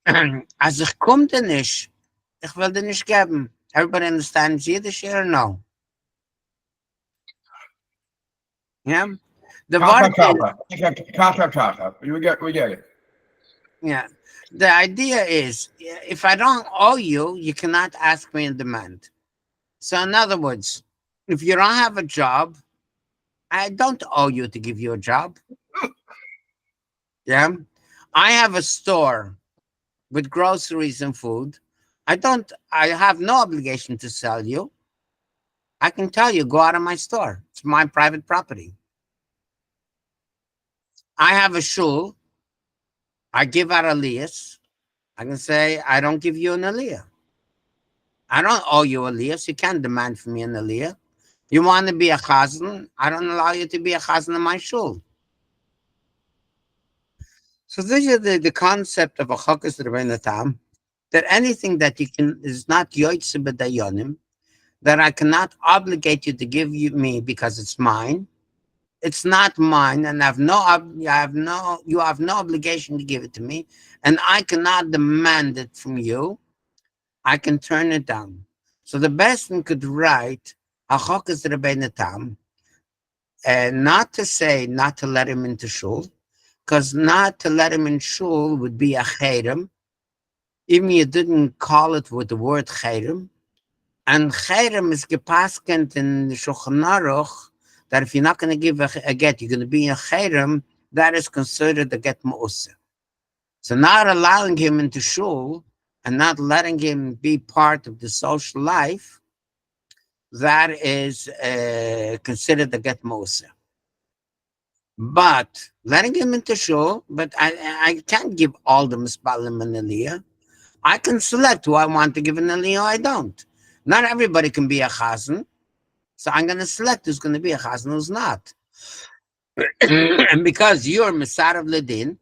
Als ich komme dir nicht, ich will dir nicht geben. Everybody understands Yiddish here or no? Yeah? The Kacha. We get it. Yeah. The idea is, if I don't owe you, you cannot ask me in demand. So in other words, if you don't have a job, I don't owe you to give you a job. Yeah. I have a store with groceries and food. I have no obligation to sell you. I can tell you, go out of my store. It's my private property. I have a shul. I give out aliyahs. I can say, I don't give you an aliyah. I don't owe you aliyahs. You can't demand from me an aliyah. You want to be a chazan? I don't allow you to be a chazan in my shul. So this is the concept of a chokas Rebbeinu Tam, that anything that you can is not yoytze b'dayonim, that I cannot obligate you to give me because it's mine. It's not mine, and you have no obligation to give it to me, and I cannot demand it from you. I can turn it down. So the best one could write a chokas Rebbeinu Tam, and not to say not to let him into shul, because not to let him in shul would be a cherem, even you didn't call it with the word cherem. And cherem is gepaskent in the Shulchan Aruch that if you're not going to give a get, you're going to be a cherem, that is considered a get ma'usa. So not allowing him into shul and not letting him be part of the social life, that is considered a get ma'usa. But letting him into shul, but I can't give all the misbalim an aliyah. I can select who I want to give an aliyah or I don't. Not everybody can be a chazan. So I'm going to select who's going to be a chazan, who's not. And because you're Mesarav Ledin,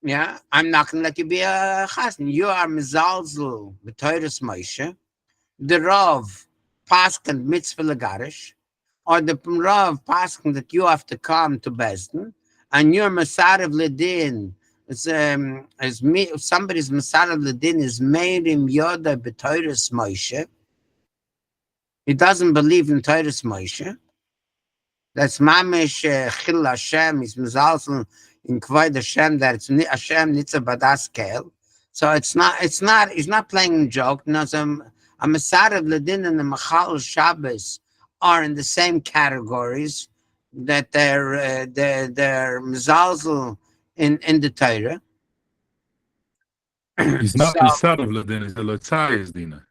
yeah, I'm not going to let you be a chazan. You are Mizalzel, B'toyres Moshe, the Rav Paskan Mitzvah Lagarish, or the Rav Paskan that you have to come to Besdin, and you're Mesarav Ledin. If somebody's Mesarav Ledin is made him Yoda B'toyres Moshe, he doesn't believe in Toras Moshe. That's Mamish Chil Hashem. He's Mizalzel in Kvod Hashem that it's Hashem Nitza Badas Kel. So it's not. He's not playing a joke. No, so a Mesarav Ledin and the Machal Shabbos are in the same categories that they're Mizalzel in the Torah. He's not Mesarav Ledin. He's the Lotzayis Dina.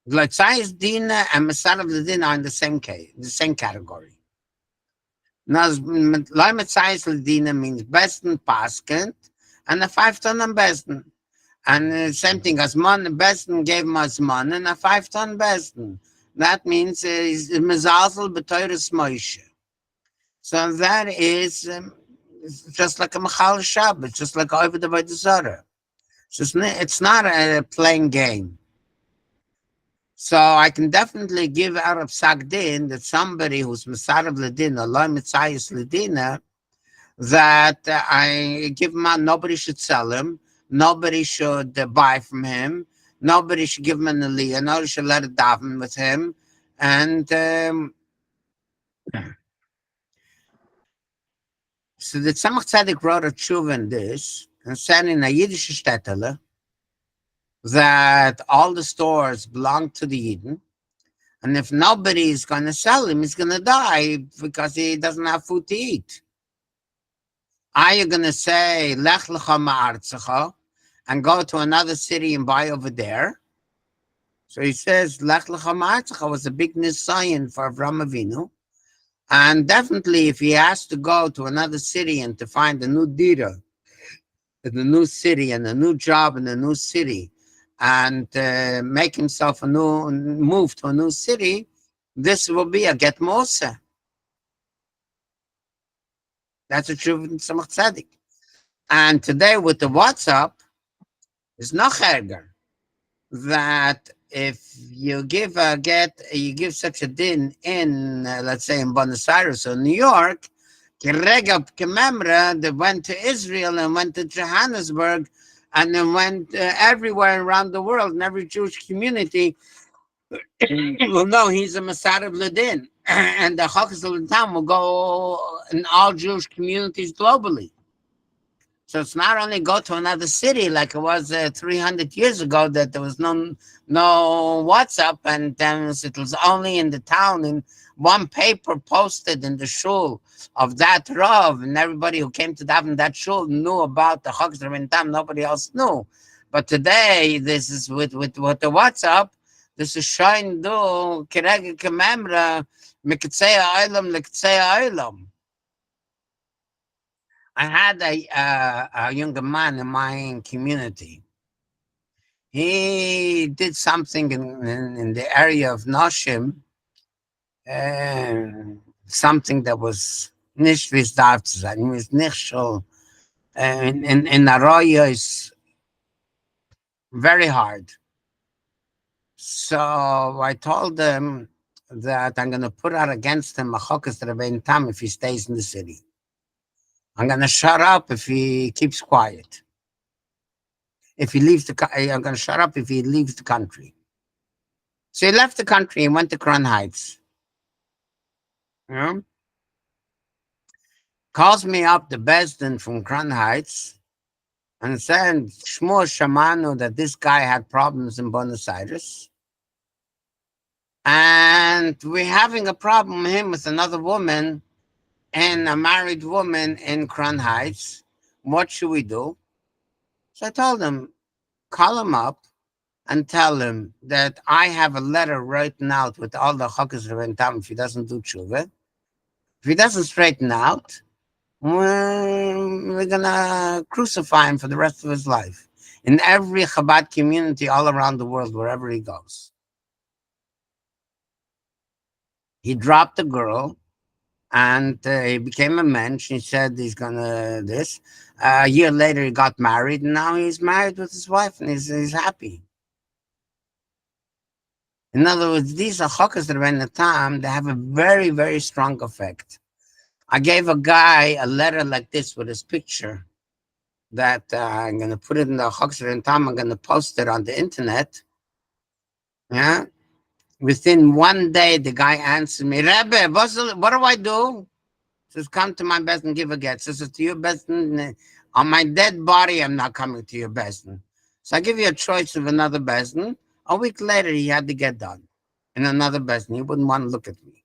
Lotzayis Dina and Mesarav Ledin are in the same category. Now, Lotzayis Ledina means Besdin Paskent and a 5-ton on Besdin. And the same thing as Besdin gave him as Mon and a 5-ton Besdin. That means he's Mezalzel B'toyres Moshe. So that is just like a Machal Shabbat, just like over the Avodah. It's not a playing game. So I can definitely give out of Sagdin that somebody who's Mesarav Ledin or Lo Mitzayis Ledina, that I give him out, nobody should sell him, nobody should buy from him, nobody should give him an aliyah, nobody should let it daven with him. And so the Tzemach Tzedek wrote a tshuva in this, and said in a Yiddish shtetl that all the stores belong to the Yidden, and if nobody is going to sell him, he's going to die because he doesn't have food to eat. Are you going to say, Lech lecha ma'artzecha, and go to another city and buy over there? So he says, Lech lecha ma'artzecha was a big nisayon for Avraham Avinu. And definitely, if he has to go to another city and to find a new dira in the new city and a new job in the new city, and make himself a new move to a new city, this will be a get mosa. That's a true Samach Tzedek. And today with the WhatsApp, it's no herger that if you give a get, you give such a din in, let's say in Buenos Aires or New York, they went to Israel and went to Johannesburg and then went everywhere around the world, and every Jewish community will know he's a Masad of Ladin. And the Chokes of Ladin will go in all Jewish communities globally. So it's not only go to another city like it was 300 years ago that there was no WhatsApp, and then it was only in the town in one paper posted in the shul of that Rav, and everybody who came to that shul knew about the Chokes of Ladin. Nobody else knew. But today, this is with the WhatsApp. This is showing do kireg kememra miktsei ha'olam lektsei ha'olam. I had a younger man in my community. He did something in the area of Noshim, something that was nicht wie es darf zu sein. It was nicht so. In Arroyo is very hard. So I told them that I'm going to put out against him a chokas Rebbein Tam if he stays in the city. I'm going to shut up if he keeps quiet. If he leaves I'm going to shut up if he leaves the country. So he left the country and went to Crown Heights. Yeah. Calls me up the Besdin from Crown Heights and said, Shmuel Shamanu, that this guy had problems in Buenos Aires. And we're having a problem with him with another woman and a married woman in Crown Heights. What should we do? So I told him, call him up and tell him that I have a letter written out with all the Chokas Rebbein Tam if he doesn't do tshuva. If he doesn't straighten out, we're going to crucify him for the rest of his life in every Chabad community all around the world, wherever he goes. He dropped the girl and he became a mensch. He said he's going to this. A year later, he got married, and now he's married with his wife, and he's happy. In other words, these are chokas Rebbein Tam. They have a very, very strong effect. I gave a guy a letter like this with his picture that I'm going to put it in the chokas Rebbein Tam. I'm going to post it on the internet. Yeah. Within one day, the guy answered me, Rebbe, what do I do? Says, come to my best and give a get. Says, to your best, on my dead body, I'm not coming to your best. So I give you a choice of another best. A week later, he had to get done in another best. He wouldn't want to look at me.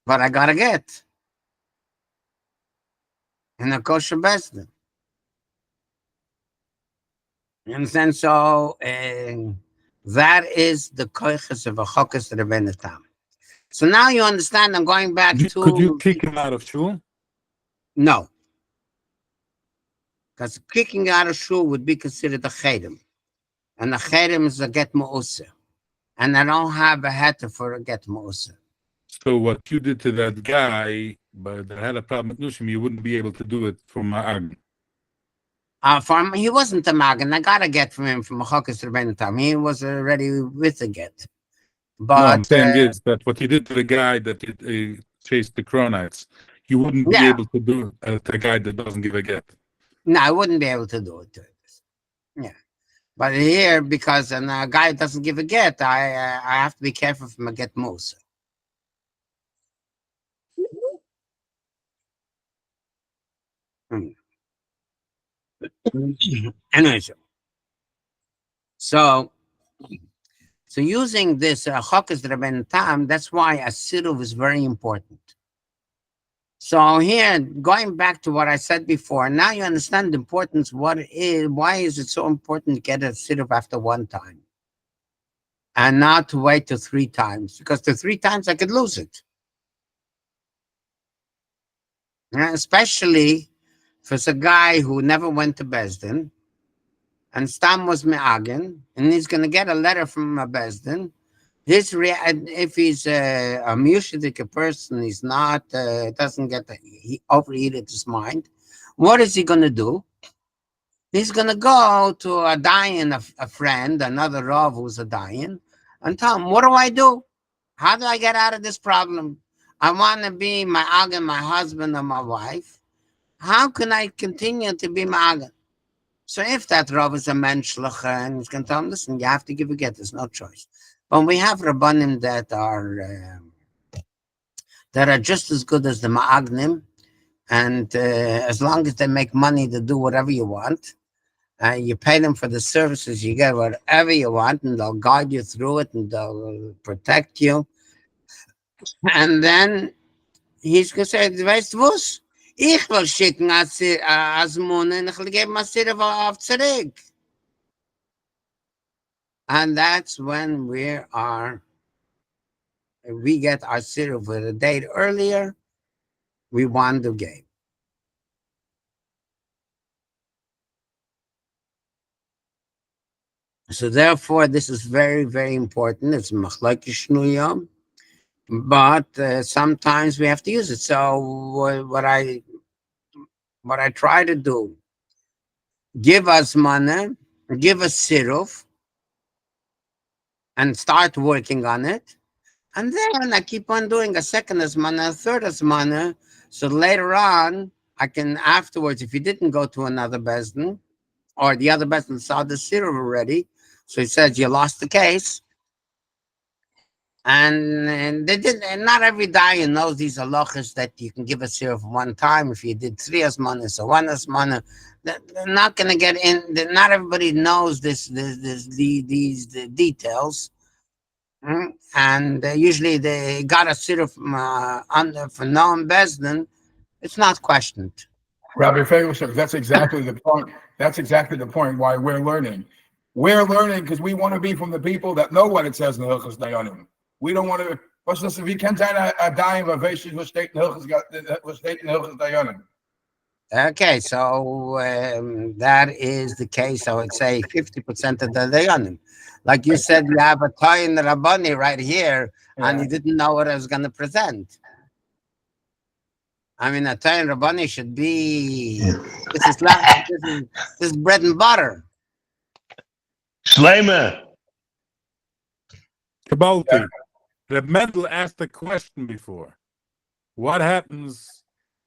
But I got to get in a kosher best. You understand? So that is the koiches of a chokas Rebbein Tam. So now you understand. I'm going back to. Could you kick him out of shul? No, because kicking out of shul would be considered a chedem, and a chedem is a get ma'user, and I don't have a heter for a get ma'user. So what you did to that guy, but that had a problem with Nushim, you wouldn't be able to do it for Ma'ag. For him, he wasn't a magan. I got a get from him from a chokas Rebbein Tam. He was already with the get. But No, I'm saying is that what you did to the guy that chased the Cronites, you wouldn't be able to do it to a guy that doesn't give a get. No, I wouldn't be able to do it to him. Yeah. But here, because a guy doesn't give a get, I have to be careful from a get moose. Anyways, so using this Chokas Rabbeinu Tam, that's why a siruv is very important. So here, going back to what I said before, now you understand the importance. What it is? Why is it so important to get a siruv after one time, and not to wait till 3 times? Because the 3 times I could lose it. Especially for a guy who never went to Besdin, and Stam was me'agen, and he's going to get a letter from a Besdin. If he's a mushidik person, he's not, doesn't get he overheated his mind. What is he going to do? He's going to go to a dayan, a friend, another Rav who's a dayan, and tell him, what do I do? How do I get out of this problem? I want to be my agen, my husband, or my wife. How can I continue to be my agen? So if that Rav is a menschlich, and he's going to tell him, listen, you have to give a get. There's no choice. But we have Rabbanim that are just as good as the Ma'agnim, and as long as they make money to do whatever you want, you pay them for the services, you get whatever you want, and they'll guide you through it, and they'll protect you. And then he's going to say, weißt du was? Ich will schicken als Mune, und ich will geben ein Sirf auf zurück. And that's when we get our sirup with a date earlier, we won the game. So therefore, this is very, very important. It's machlokes shnuyah, but sometimes we have to use it. So what I try to do, give us money, give us sirup, and start working on it. And then I keep on doing a second asmana, a third asmana. So later on, I can afterwards, if you didn't go to another Besdin, or the other Besdin saw the sirup already, so he says you lost the case. And they did, and not every dayan knows these halachas that you can give a sirup one time. If you did 3 asmanas or 1 asmana, they're not going to get in. Not everybody knows these details. And usually they got a sirup for Noam Besdin. It's not questioned. Rabbi Feigelstock, that's exactly the point. That's exactly the point why we're learning. We're learning because we want to be from the people that know what it says in the Hilchos Dayanim. We don't want to. If you can't find a dime of Veshis, was state in the Hilchos Dayanim. Okay, so that is the case. I would say 50% of the Dayanim. Like you said, you have a toy in the Rabbani right here, and you didn't know what I was going to present. I mean, a toy in Rabbani should be this is bread and butter. Shleimer. Kabalti. Reb Mendel asked a question before. What happens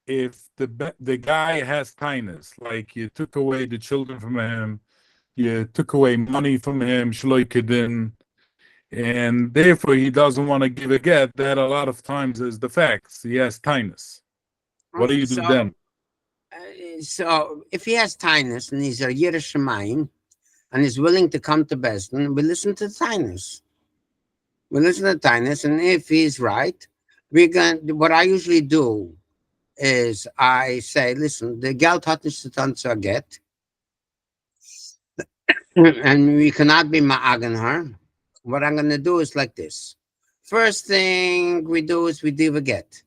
if the guy has kindness? Like you took away the children from him, you took away money from him, shloikedin, and therefore he doesn't want to give a get. That a lot of times is the facts. He has kindness. What do you do then? So if he has kindness and he's a Yireh Shamayim and he's willing to come to Besdin, we listen to the kindness. We listen to the kindness, and if he's right, what I usually do is I say, listen, the Geld hat nicht zu tun zu get, and we cannot be ma'agen her. What I'm going to do is like this. First thing we do is we do a get.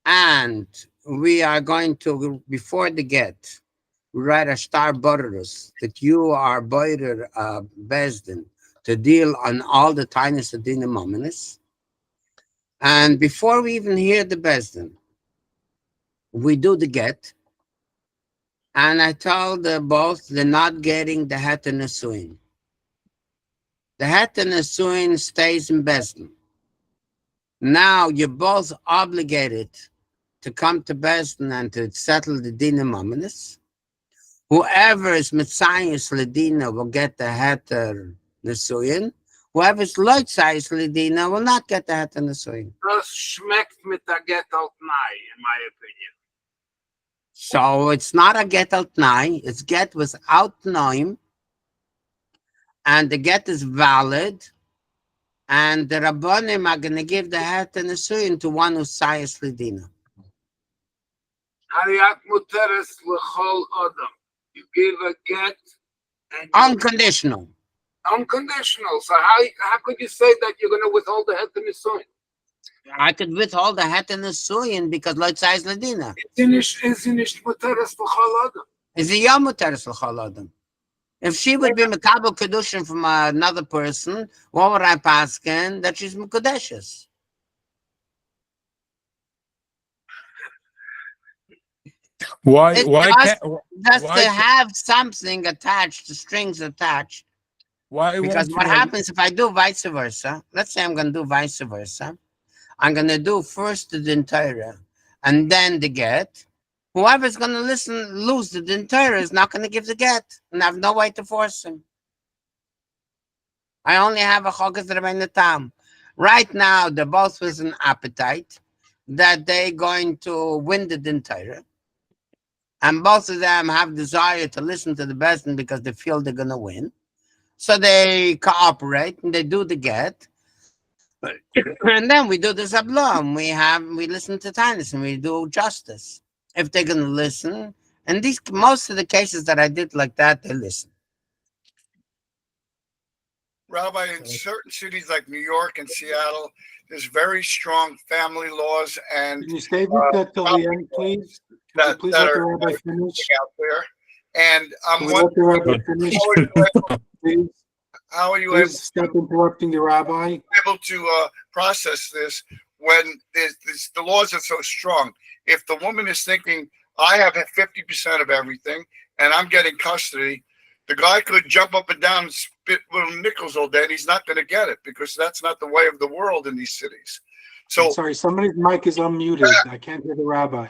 And we are going to, before the get, write a star borderus that you are boider Besdin to deal on all the tinus of Din Torah. And before we even hear the Besdin, we do the get. And I told both they're not getting the heter nesuin. The heter nesuin stays in Besdin. Now you're both obligated to come to Besdin and to settle the Din Torah. Whoever is Mitzayis Ledina will get the heter nesuin. Whoever is Loitzayis Ledina will not get the heter nesuin. Das schmeckt mit der Get auf Nei, in my opinion. So it's not a get al tnai, it's get without tnaim, and the get is valid, and the Rabbanim are going to give the het and the suyin to one who's sayas lidina. Hariyat muteres l'chol adam. You give a get and Unconditional. unconditional. So how could you say that you're going to withhold the het and the suyin? I could withhold the het and the suyin because lo sayas lidina. It's nicht muteres l'chol adam. Is a yom muteres l'chol adam. If she would be Mekabel Kedushin from another person, what would I paskin? That she's Mekudeshes. Why Just why to have something attached, the strings attached. why Because won't what you- happens if I do vice versa? Let's say I'm going to do vice versa. I'm going to do first the Din Torah and then the get. Whoever's going to lose the Din Torah is not going to give the get, and I have no way to force him. I only have a chokas Rabbeinu Tam. Right now, they're both with an appetite that they're going to win the Din Torah, and both of them have desire to listen to the Bezdin because they feel they're going to win. So they cooperate and they do the get. And then we do the Zablom. We listen to Tanis and we do justice. If they're going to listen, and most of the cases that I did like that, they listen. Rabbi, in certain cities like New York and Seattle, there's very strong family laws and Can you stay with that till the end, please? Can you that, please that let the are rabbi finish? out there. And I'm Can we let the wondering, rabbi finish, please? how are you Please stop interrupting the rabbi. able to process this when the laws are so strong? If the woman is thinking, I have 50% of everything and I'm getting custody, the guy could jump up and down and spit little nickels all day and he's not going to get it because that's not the way of the world in these cities. So I'm sorry, somebody's mic is unmuted. I can't hear the rabbi.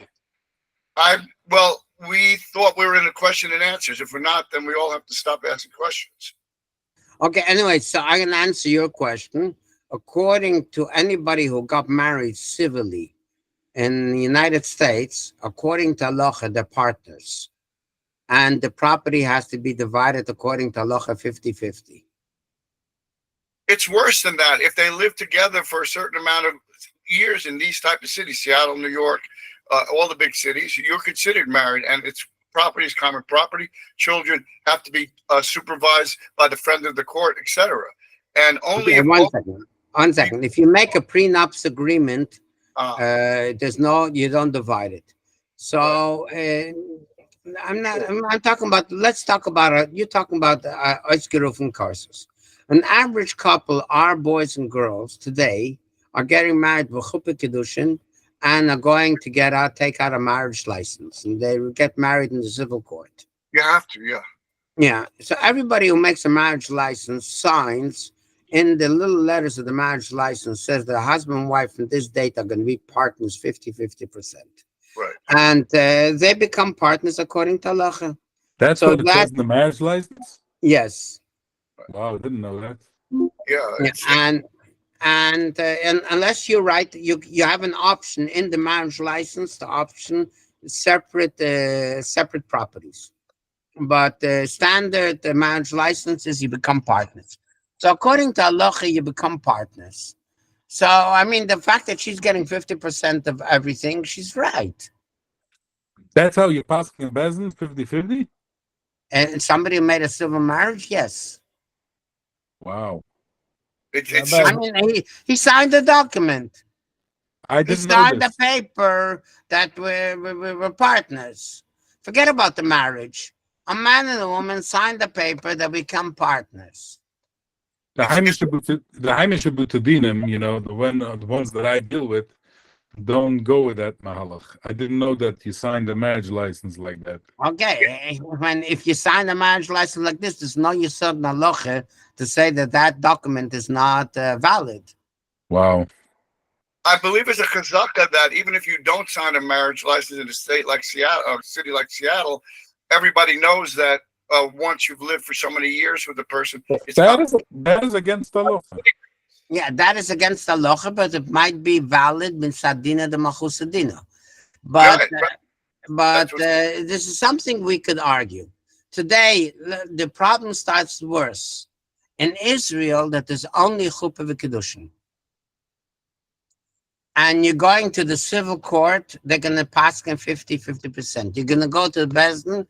we thought we were in a question and answers. If we're not, then we all have to stop asking questions. Okay, anyway, so I can answer your question. According to anybody who got married civilly in the United States, according to halacha, they're partners. And the property has to be divided according to halacha 50-50. It's worse than that. If they live together for a certain amount of years in these type of cities, Seattle, New York, all the big cities, you're considered married, and it's property is common property. Children have to be supervised by the friend of the court, etc. And only Okay, one second. If you make a prenups agreement, you don't divide it. So I'm talking about. Let's talk about. You're talking about Oitzgeruf and Karsus. An average couple, our boys and girls today, are getting married with chuppah kedushin and are going to take out a marriage license, and they get married in the civil court. You have to, yeah. Yeah. So everybody who makes a marriage license signs in the little letters of the marriage license says the husband and wife from this date are going to be partners 50-50%. Right. And they become partners according to halacha. That's So what it says in the marriage license? Yes. Wow, I didn't know that. Yeah. And unless you're right, you have an option in the marriage license to option separate properties. But the standard marriage license is you become partners. So according to halacha, you become partners. So I mean, the fact that she's getting 50% of everything, she's right. That's how you pass in Bezdin, 50-50? And somebody who made a civil marriage, yes. Wow. I mean, he signed the document. He signed the paper that we're partners. Forget about the marriage. A man and a woman signed the paper that become partners. The Heimische Butadinim, the ones that I deal with, don't go with that mahalach. I didn't know that you signed a marriage license like that. Okay, if you sign a marriage license like this, there's no yesod halacha to say that document is not valid. Wow. I believe it's a chazaka that even if you don't sign a marriage license in a state like Seattle, or a city like Seattle, everybody knows that once you've lived for so many years with the person, that is against the law. Yeah, that is against the halacha, but it might be valid min sadina de machusadina. But But That's this is something we could argue. Today, the problem starts worse. In Israel, that there's only chuppah v'kedushin. And you're going to the civil court, they're going to pass in 50%. You're going to go to the Bezdin,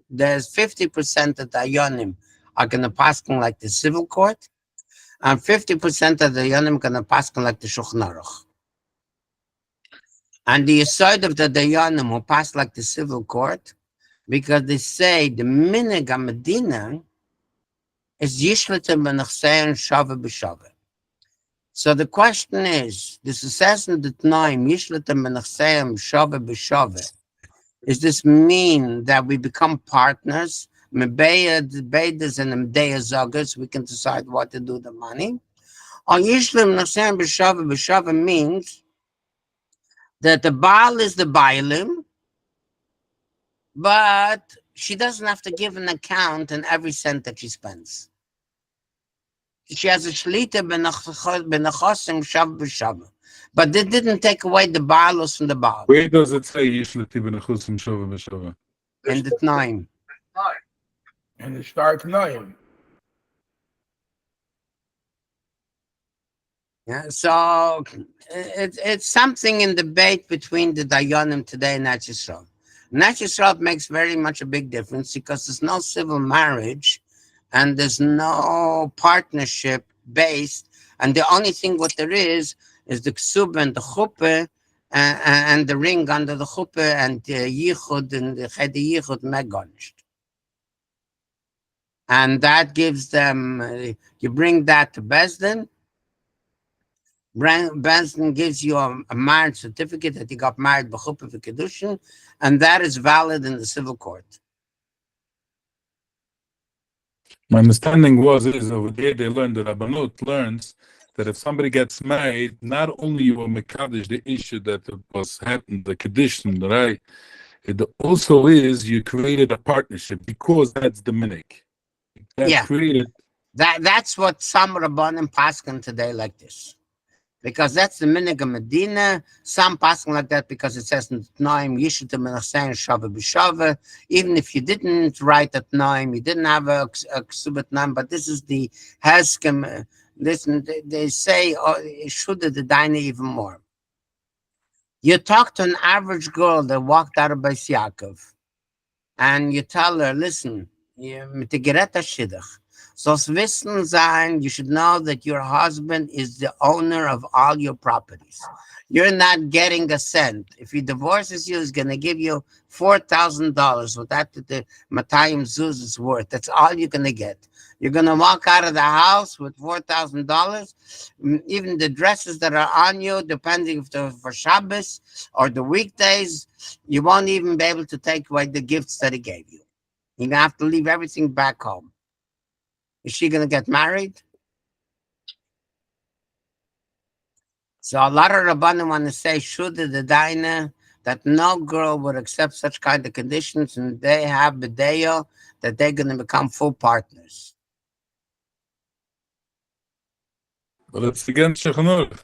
there's 50% of the Ayonim are going to pass like the civil court, and 50% of the Ayonim are going to pass like the Shulchan Aruch. And the aside of the Dayanim who pass like the civil court, because they say the minig Medina is Yishletem Benachsein Shava B'Shava. So the question is, this is says in the Tnaim, Yishletem Benachsein Shava B'Shava. Does this mean that we become partners? Mebeidas and Medeya Zogas, we can decide what to do with the money. Or Yishletem Benachsein B'Shava B'Shava means that the Baal is the Baalim, but she doesn't have to give an account in every cent that she spends. She has a shlita benachosim shav b'shav. But they didn't take away the Baalus from the Baal. Where does it say Yishleti b'nechusim shova v'shova? In the Tnaim. And it starts 9. Yeah, so it's something in debate between the Dayanim today and Eretz Yisrael. Eretz Yisrael makes very much a big difference because there's no civil marriage and there's no partnership based, and the only thing what there is the ksub and the chuppah and the ring under the chuppah and the yichud and the cheder yichud megonished. And that gives them, you bring that to Bezdin. Bezdin gives you a marriage certificate that you got married b'chuppah v'kedushin, and that is valid in the civil court. My understanding is over there they learned that Rabbanut learns that if somebody gets married, not only you will mekadesh the issue that it was happened, the condition, right? It also is you created a partnership because that's the minik. That created. That's what some Rabbanim paskin today like this. Because that's the minig of Medina. Some passing like that because it says in Tnaim, Yishutim Menachsein Shava B'Shava. Even if you didn't write at Tnaim, you didn't have a Ksubet Tnaim, but this is the Heskem. Listen, they say, should the Daina even more. You talk to an average girl that walked out of Beis Yaakov, and you tell her, listen, mit der Geretta Shidduch. So wissen sein, you should know that your husband is the owner of all your properties. You're not getting a cent. If he divorces you, he's going to give you $4,000. So that's the Matayim Zuz is worth. That's all you're going to get. You're going to walk out of the house with $4,000. Even the dresses that are on you, depending if they're for Shabbos or the weekdays, you won't even be able to take away the gifts that he gave you. You're going to have to leave everything back home. Is she going to get married? So a lot of Rabbanim want to say, should the Daina, that no girl would accept such kind of conditions, and they have B'deyo, that they're going to become full partners. But it's against Shulchan Aruch.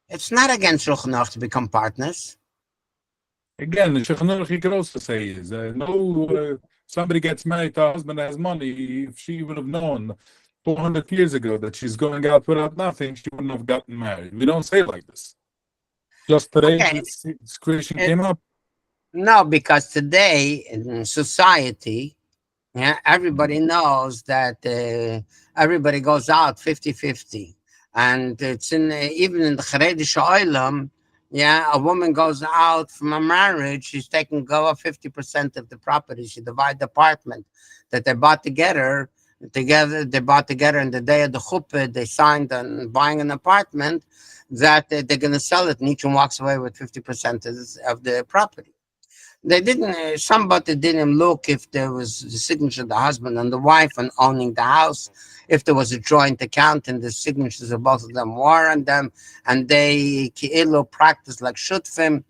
It's not against Shulchan Aruch to become partners. Again, the Shulchan Aruch, you could also say is, somebody gets married to a husband that has money, if she would have known 400 years ago that she's going out without nothing, she wouldn't have gotten married. We don't say it like this. Just today, this creation came up. No, because today in society, everybody knows that everybody goes out 50-50. And it's even in the Charedish Oilam, a woman goes out from a marriage, she's taking go up 50% of the property. She divide the apartment that they bought together. They bought together in the day of the chuppah, they signed on buying an apartment that they're going to sell it, and each one walks away with 50% of the property. They didn't, somebody didn't look if there was the signature of the husband and the wife on owning the house, if there was a joint account and the signatures of both of them were on them, and they practice like shutfim.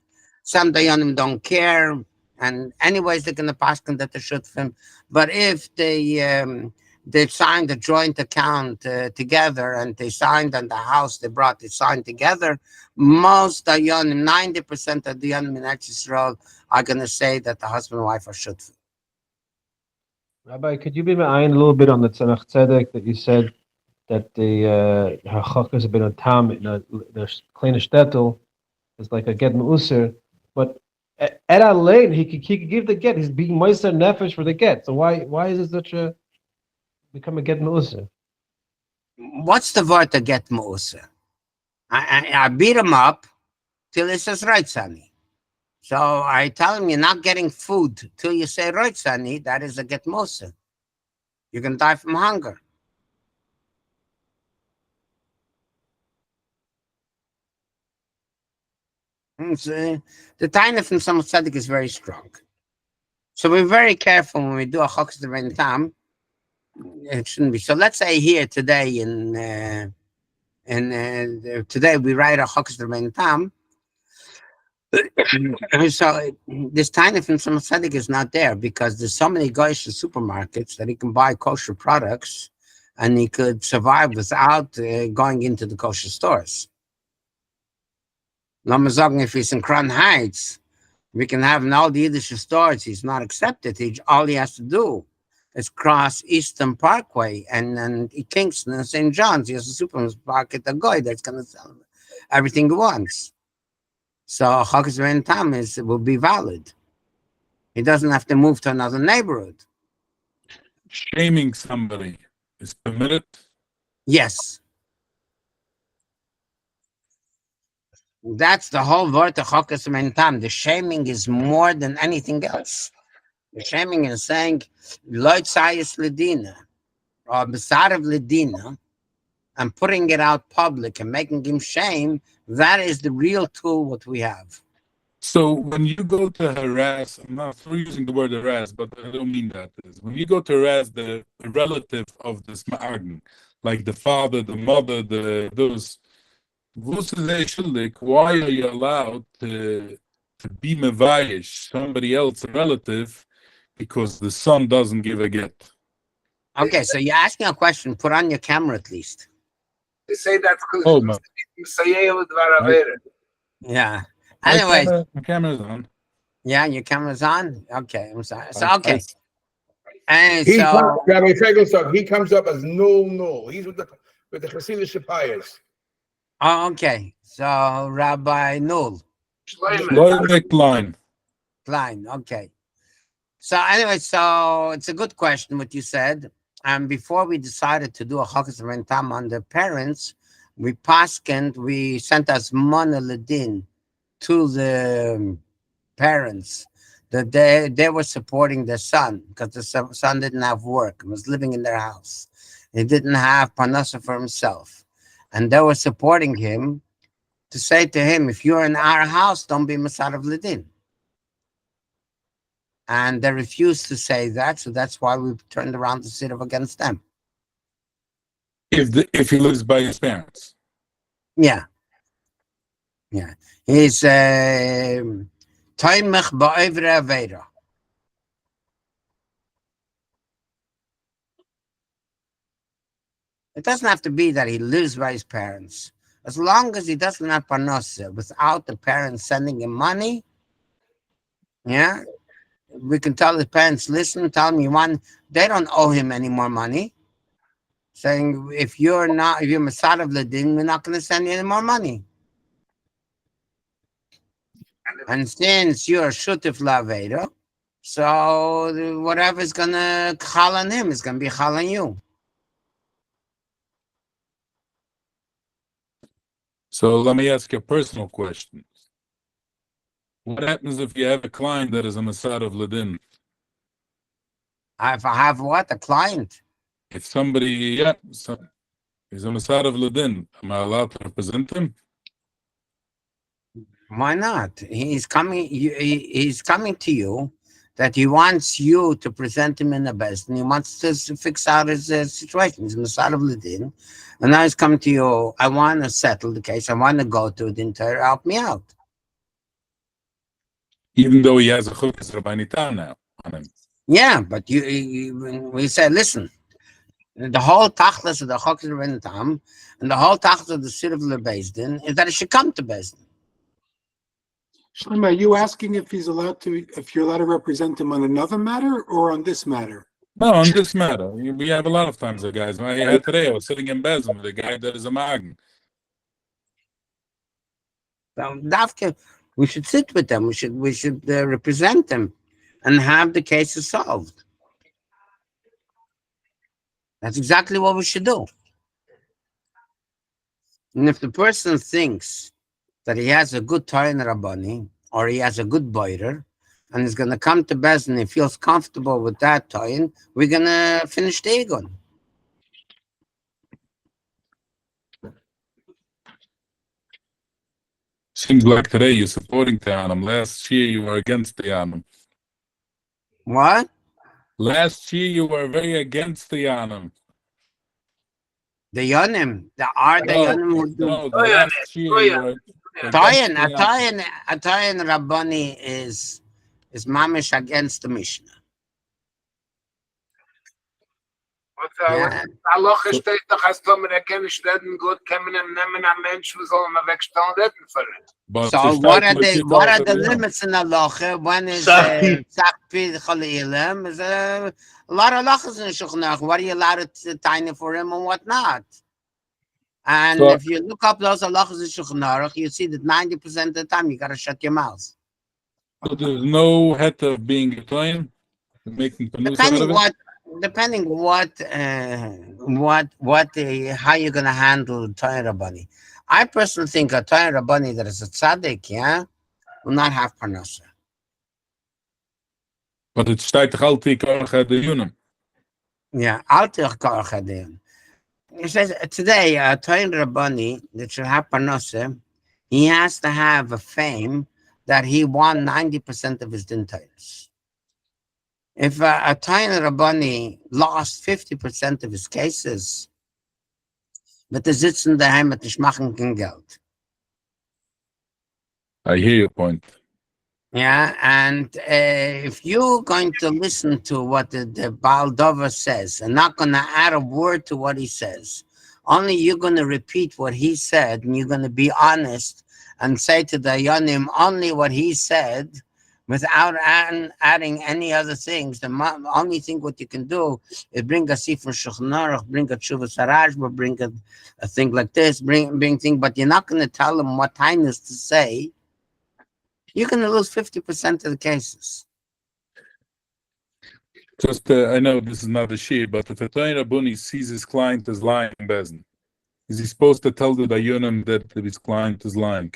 Some dayanim don't care, and anyways they're going to pass that they shutfim. But if they they signed a joint account together, and they signed on the house they signed together. Most Dayanim, 90% of the Dayanim in Eretz Yisrael are going to say that the husband and wife are shutfim. Rabbi, could you be ma'ayin a little bit on the Tzemach Tzedek that you said that the Hachakos have been a tam in the Kleine Shtetl is like a get meuser, but at a lane he could give the get. He's being moister nefesh for the get. So why is it such a become a get meuser? What's the word to get meuser? I beat him up till he says right, Sonny. So I tell him you're not getting food till you say right, Sonny. That is a get meuser. You're gonna die from hunger. The taina from some tzedek is very strong, so we're very careful when we do a chokes the tam. It shouldn't be. So let's say here today today we write a chokes the tam. So this taina from some tzedek is not there because there's so many goyish supermarkets that he can buy kosher products, and he could survive without going into the kosher stores. If he's in Crown Heights, we can have in all the Yiddish stores. He's not accepted. All he has to do is cross Eastern Parkway and Kingston and St. John's. He has a supermarket, a guy that's going to sell him everything he wants. So Chokes Ben Tam will be valid. He doesn't have to move to another neighborhood. Shaming somebody is permitted? Yes. That's the whole word of Chokes Ben Tam. The shaming is more than anything else. The shaming is saying, Lloyd Sayas Ledina, or Besarav Ledina, and putting it out public and making him shame. That is the real tool what we have. So when you go to harass, I'm not using the word harass, but I don't mean that. When you go to harass the relative of this ma'argen, like the father, the mother, those, why are you allowed to be mevayish somebody else, a relative, because the son doesn't give a get? Okay, so you're asking a question. Put on your camera at least. They say that's Oh, because man. Yeah. Anyways, my camera's on. yeah, your camera's on. Okay, I'm sorry. So okay, and He so Rabbi Feigelstock, he comes up as null. He's with the Hasidic Shapayas. oh, okay. So Rabbi Null Line. Klein. Okay. So anyway, so it's a good question what you said. And before we decided to do a Chokes Rentam on the parents, we sent us Ledin to the parents that they were supporting their son because the son didn't have work and was living in their house. He didn't have parnasa for himself. And they were supporting him to say to him, if you're in our house, don't be Masarav Ledin. And they refused to say that, so that's why we turned around to sit up against them. If he lives by his parents. Yeah. Yeah. He's Taimech Ba'evre Avera. It doesn't have to be that he lives by his parents. As long as he doesn't have parnasa without the parents sending him money, yeah, we can tell his parents, listen, tell him they don't owe him any more money. Saying, if you're Masarav Ledin, we're not going to send you any more money. And since you're Shutif Laveda, so whatever's going to chal on him is going to be chal on you. So let me ask you a personal question. What happens if you have a client that is a Masarav Ledin? If I have what? A client? If somebody, he's a Masarav Ledin, am I allowed to represent him? Why not? He's coming to you that he wants you to present him in the best, and he wants to fix out his situation. He's Masarav Ledin, and now he's coming to you. I want to settle the case. I want to go to Din Torah. Help me out. Even though he has a chukkas Rabbi Nitan now on him. Yeah, but we said, listen, And the whole tachlis of the chokes of tam, and the whole tachlis of the sit of the Bezdin is that it should come to Bezdin. Shlomo, are you asking if you're allowed to represent him on another matter or on this matter? No, on this matter. We have a lot of times the guys. When I had today, I was sitting in Bezdin with a guy that is a magen. So, we should sit with them. We should represent them and have the cases solved. That's exactly what we should do. And if the person thinks that he has a good Torah Rabbani or he has a good boider and is going to come to Bezdin, he feels comfortable with that Torah, we're going to finish the Egon. Seems like today you're supporting Tianum. Last year you were against Tianum. What? Last year you were very against Tianum. The Yonim. The Yonim who do. No, last year you were A Toyin Rabbani is mamish against the Mishnah. Yeah. Halacha steht doch, als Tomer nicht reden gut, können wir nehmen einen Mensch, wir sollen ihn wegstellen, reden für ihn. So what are the limits in halacha? When is Tzachpi Chalilim? Is a lot of halachas in Shulchan Aruch. What are you allowed to tiny for him and what not? And if you look up those halachas in Shulchan Aruch, you see that 90% of the time you gotta shut your mouth. So there's no head of being a Toyin, making panus out of it? Depending how you're gonna handle the Torah Rabbani. I personally think a Torah Rabbani that is a tzaddik, will not have parnasa. But it's steigt toch altijd korach de Yunim. Yeah, altijd korach de Yunim. He says today a Torah Rabbani that should have parnasa, he has to have a fame that he won 90% of his din Torahs. If a Torah Rabbani lost 50% of his cases, but the sitzen daheim mit nicht machen kein Geld. I hear your point. Yeah, and if you're going to listen to what the Baal Dover says and not going to add a word to what he says, only you're going to repeat what he said and you're going to be honest and say to the Yonim only what he said, without adding any other things. The only thing what you can do is bring a Sefer Shulchan Aruch, bring a Tshuvas HaRashba, bring a thing like this, bring thing, but you're not going to tell them what time is to say. You're going to lose 50% of the cases. Just, I know this is not a shir, but if a Torah Rabbani sees his client is lying, Bezdin, is he supposed to tell the Dayanim that his client is lying?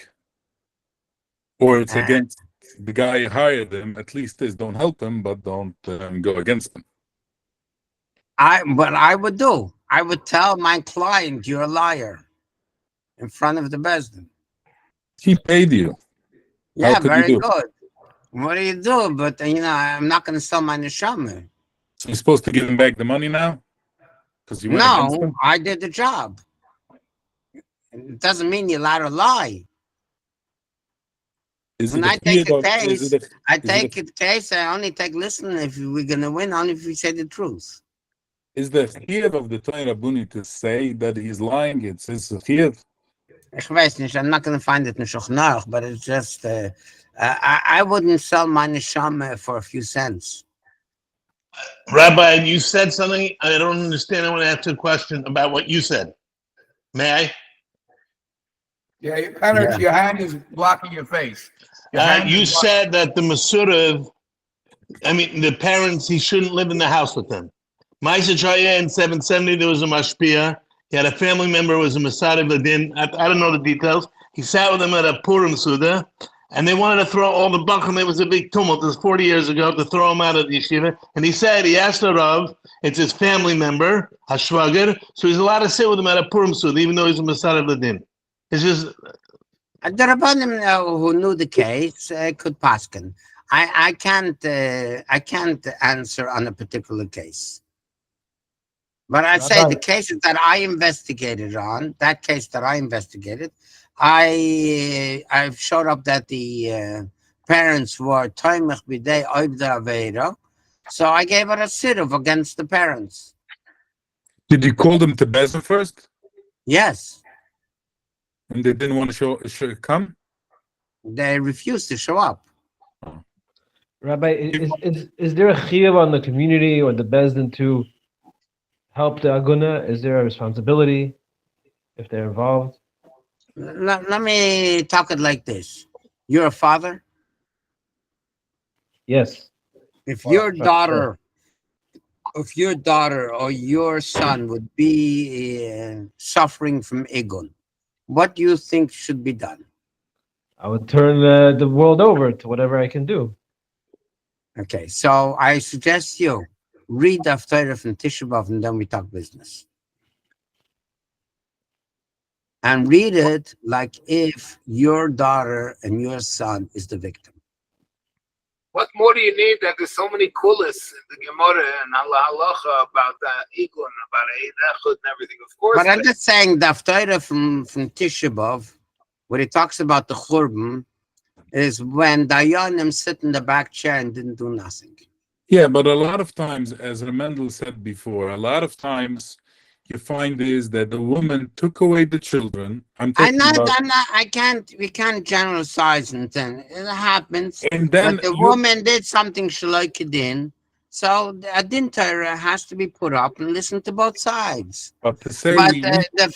Or it's against the guy who hired him? At least this, don't help him, but don't go against him. What I would do, I would tell my client, you're a liar in front of the Bezdin. He paid you. Yeah, very good. What do you do? But, I'm not going to sell my neshama. So you're supposed to give him back the money now? No, I did the job. It doesn't mean you're allowed to lie. When I take a case, I only take listen if we're going to win, only if we say the truth. Is the chiyuv of the Torah Rabbani to say that he's lying? It's his chiyuv. Ich weiß nicht, I'm not going to find it in Shulchan Aruch, but it's just, I wouldn't sell my neshama for a few cents. Rabbi, you said something, I don't understand. I want to ask a question about what you said. May I? Yeah, your hand is blocking your face. You said that the Masurev, the parents, he shouldn't live in the house with them. Ma'aseh Chaya in 770, there was a mashpia. He had a family member who was a Masarev Ladin. I don't know the details. He sat with them at a Purim Suda, and they wanted to throw all the Bacham. There was a big tumult. This was 40 years ago to throw him out of the yeshiva. And he asked the Rav, it's his family member, Hashwager, so he's allowed to sit with him at a Purim Suda, even though he's a Masarev Ladin. It's just... The Rabbanim who knew the case could paskin. I can't answer on a particular case. But I'd say the cases that I investigated I've showed up that the parents were toimech b'dei oivda aveira, so I gave it a siruv against the parents. Did you call them to Bezdin first? Yes, And they didn't want to come? they refused to show up. Rabbi, is there a chiyuv on the community or the bezdin to help the aguna? Is there a responsibility if they're involved? Let me talk it like this. You're a father. Yes. If your daughter or your son would be suffering from egon, what do you think should be done? I would turn the world over to whatever I can do. Okay, so I suggest you read the Torah from Tisha B'Av and then we talk business. And read it like if your daughter and your son is the victim. What more do you need? That there's so many kulas in the Gemara and halacha about Egon, about Eid Echad and everything. Of course. But I'm just saying the Torah from Tisha B'Av, where he talks about the Churban, is when Dayanim sit in the back chair and didn't do nothing. Yeah, but a lot of times, as Mendel said before, a lot of times you find is that the woman took away the children. We can't generalize and then it happens. And then but the woman did something shaloikidin, so a Din Torah has to be put up and listen to both sides. But to say the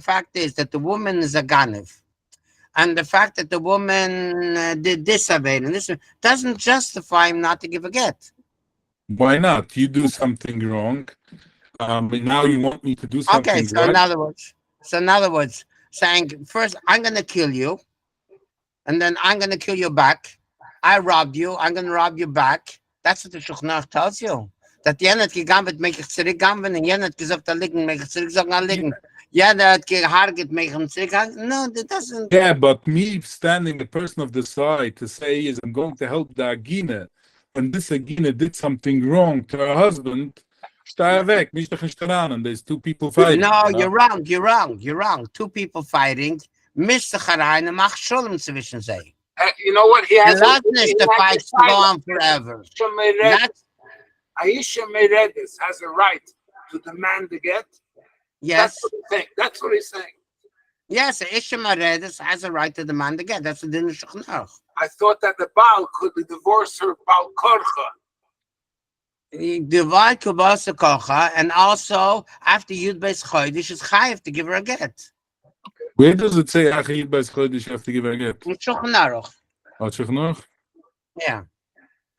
fact is that the woman is a ganev. And the fact that the woman did this and this doesn't justify him not to give a get. Why not? You do something wrong. But now you want me to do something okay, so right? in other words, saying first I'm gonna kill you, and then I'm gonna kill you back. I robbed you, I'm gonna rob you back. That's what the Shulchan Aruch tells you. That jenet gegangen wird, make ich zurückgegangen, und jenet gesagt, liegen, make ich zurückgegangen, liegen. Jenet geharget, make him zurückgegangen. No, that doesn't. Yeah, but me standing the person of the side to say is I'm going to help the Agina, when this Agina did something wrong to her husband. And there's two people fighting. No, you're wrong. Two people fighting. Mr. Charain and Mach Sholem zwischen sie. You know what? He has the fights to go on forever. Aisha Meredis has a right to demand the get. Yes. That's what he's saying. Yes, Aisha Meredis has a right to demand the get. That's the Din Torah. I thought that the Baal could divorce her Baal Korcha. Divide Kubasa Kocha, and also after Yud Beis Chodesh is chayiv to give her a get. Where does it say after Yud Beis Chodesh you have to give her a get? Shulchan Aruch. Oh, Shulchan Aruch? Yeah.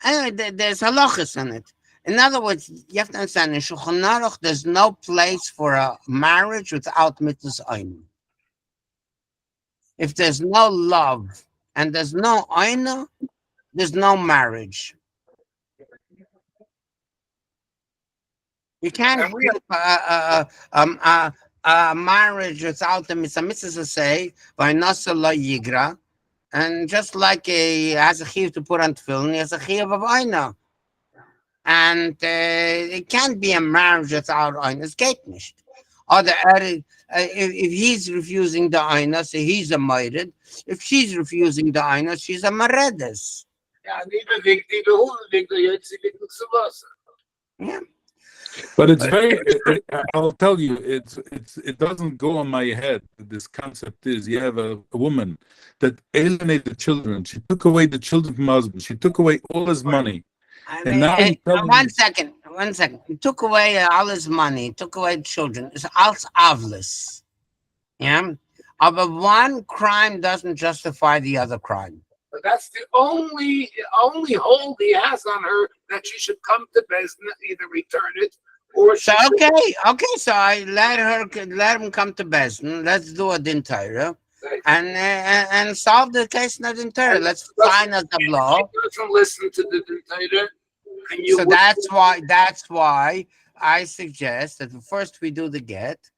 Anyway, there's halachas in it. In other words, you have to understand in Shulchan Aruch there's no place for a marriage without mitzvahs oinu. If there's no love and there's no oinu, there's no marriage. You can't do a marriage without the mitzvah say by nasa lo yigra, and just like he has a chiyuv to put on tefillin, he has a chiyuv of oina, and it can't be a marriage without oina. It's geht nicht. Or if he's refusing the oina, so he's a moired. If she's refusing the oina, she's a maredes. Yeah. But it's very. I'll tell you, it doesn't go on my head. This concept is you have a woman that alienated the children. She took away the children from husband. She took away all his money. And now one second. He took away all his money. Took away the children. It's als avlis. Yeah. But one crime doesn't justify the other crime. But that's the only hold he has on her, that she should come to Bezdin, either return it or. So okay. So I let him come to Bezdin. Let's do a Din Torah, and solve the case in a Din Torah. Let's find out the law. She doesn't listen to the Din Torah. So that's why I suggest that first we do the get,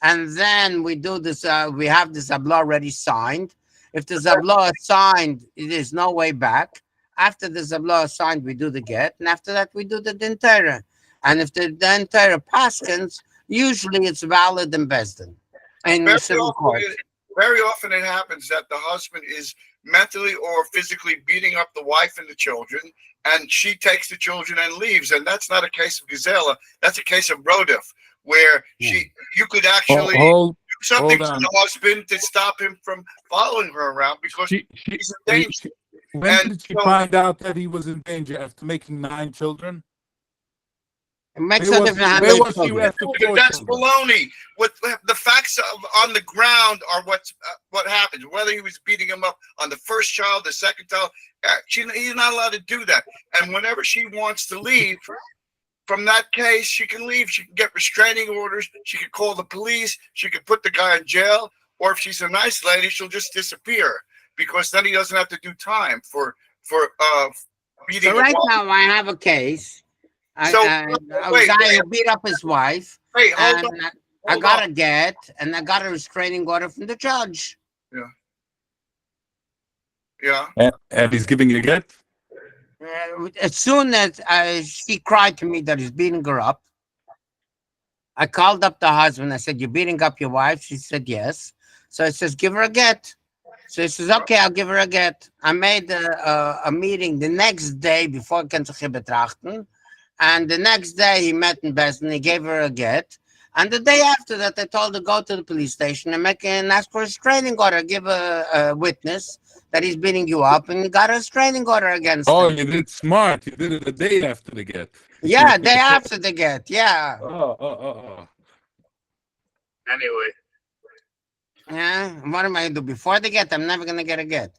and then we do this. We have this abla already signed. If the Zabla is signed, there's no way back. After the Zabla is signed, we do the get, and after that, we do the Din Torah. And if the Din Torah paskins, usually it's valid in Bezdin. Very often it happens that the husband is mentally or physically beating up the wife and the children, and she takes the children and leaves. And that's not a case of Gazela. That's a case of Rodef, where you could actually do something to the husband to stop him from following her around because he's in danger. When did she find out that he was in danger after making 9 children? It makes no difference how many children. That's baloney. What the facts on the ground are what happens. Whether he was beating him up on the first child, the second child, he's not allowed to do that. And whenever she wants to leave from that case, she can leave. She can get restraining orders. She can call the police. She can put the guy in jail. Or if she's a nice lady, she'll just disappear because then he doesn't have to do time for beating. So right now, I have a case. A guy who beat up his wife. Hey, hold and on. I got a get, and I got a restraining order from the judge. Yeah. And he's giving you a get? As soon as she cried to me that he's beating her up, I called up the husband. I said, "You're beating up your wife?" She said, "Yes." So I says, "Give her a get." So he says, "Okay, I'll give her a get." I made a meeting the next day before Kenzach betrachten. And the next day he met in Besden, he gave her a get. And the day after that, I told her go to the police station and ask for a restraining order, give a witness that he's beating you up, and got a restraining order against him. You did smart. You did it the day after the get. Yeah, day after the get, yeah. Anyway. Yeah, what am I going to do? Before the get, I'm never going to get a get.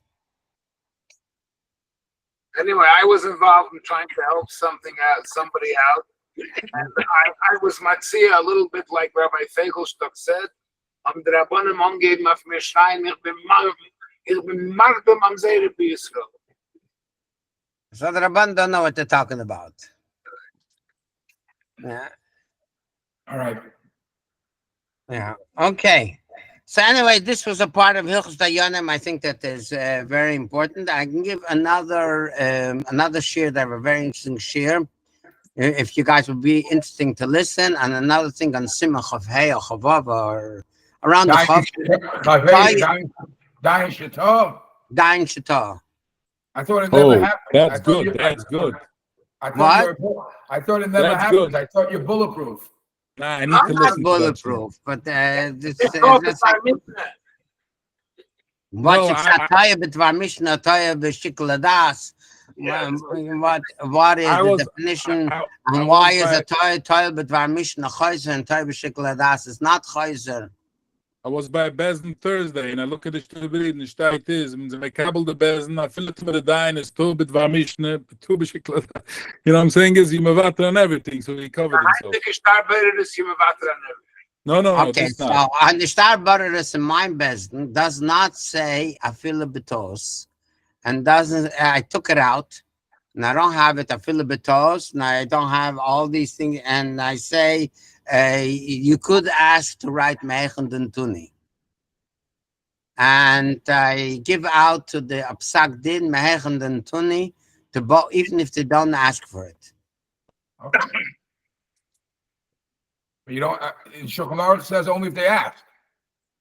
Anyway, I was involved in trying to help somebody out. And I was matzia a little bit like Rabbi Feigelstock said. The Rabbanim angeben auf mir schreien, ich bin Mardum am Seire B'Yisrael. So the Rabban don't know what they're talking about. Yeah. All right. Yeah. Okay. So anyway, this was a part of Hilchos Dayanim. I think that is very important. I can give another shir that are a very interesting shir, if you guys would be interesting to listen, and another thing on Simach of Hey or Chavav or around the Chav. Dain Shitah. I thought it never happened. That's good. That's good. I thought it never happened. I thought you're bulletproof. Nah, I need I'm to not listen bulletproof, but this No, what is the definition and why is a toil b'dvar mishnah chayzer and toil b'shikol hadas is not chayzer? I was by Bezdin Thursday and I look at the Shtubid and the Shtayt is and I kabel the Bezdin, I fill it with the dine is two b'dvar mishnah, two b'shikol hadas. You know what I'm saying is you mavater on everything, so he covered himself. No. Okay, so on the Star Baruris in my Bezdin does not say afila betos, and doesn't. I took it out, and I don't have it afila betos, and I don't have all these things. And I say you could ask to write Meichen den Tuni, and I give out to the Psak Din Meichen den Tuni to even if they don't ask for it. Okay. You don't. Shulchan Aruch says only if they ask.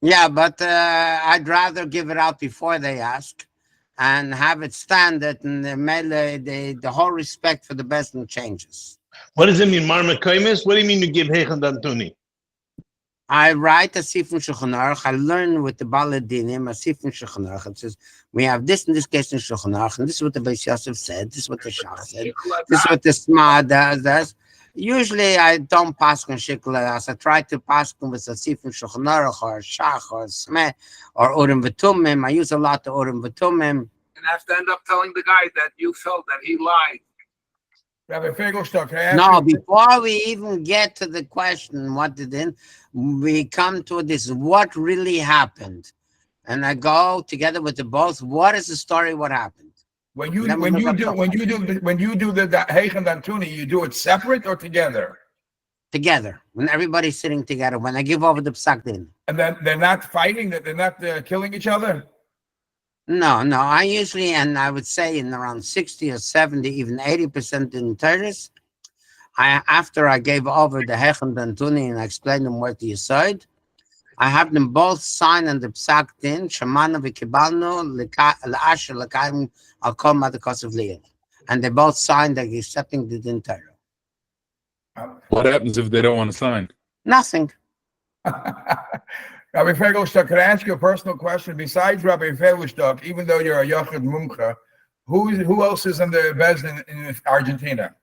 Yeah, but I'd rather give it out before they ask, and have it standard, and the whole respect for the best changes. What does it mean, Marmakaimis? What do you mean you give Heichen Dantuni? I write a Sifon Shulchan Aruch. I learn with the Baladinim a Sifon Shulchan Aruch. It says we have this and this case in Shulchan Aruch, and this is what the Beis Yosef said. This is what the Shach said. This is what the Sma does. Usually, I don't pass on Shiklas. I try to pass on with a Sifon Shulchan Aruch or Shach or Smeh or Urim V'Tumim. I use a lot of Urim V'Tumim. And have to end up telling the guy that you felt that he lied. Rabbi Feigelstock, can I ask No, you? before we even get to the question, what did it, we come to this, what really happened? And I go together with the both. What is the story? What happened? When you do the Heichen Dantuni, you do it separate or together? Together, when everybody's sitting together, when I give over the Psak Din. And then they're not fighting, that they're not killing each other? No, I usually, and I would say in around 60 or 70, even 80% in Teres, after I gave over the Heichen Dantuni and I explained them what you said, I have them both sign on the psak din, Shamana v'kibalnu l'asher l'kaim al kol madakos of Leah. And they both signed that accepting the Din Torah. What happens if they don't want to sign? Nothing. Rabbi Feigelstock, can I ask you a personal question? Besides Rabbi Feigelstock, even though you're a Yachid Mumcha, who else is in the Bezdin in Argentina?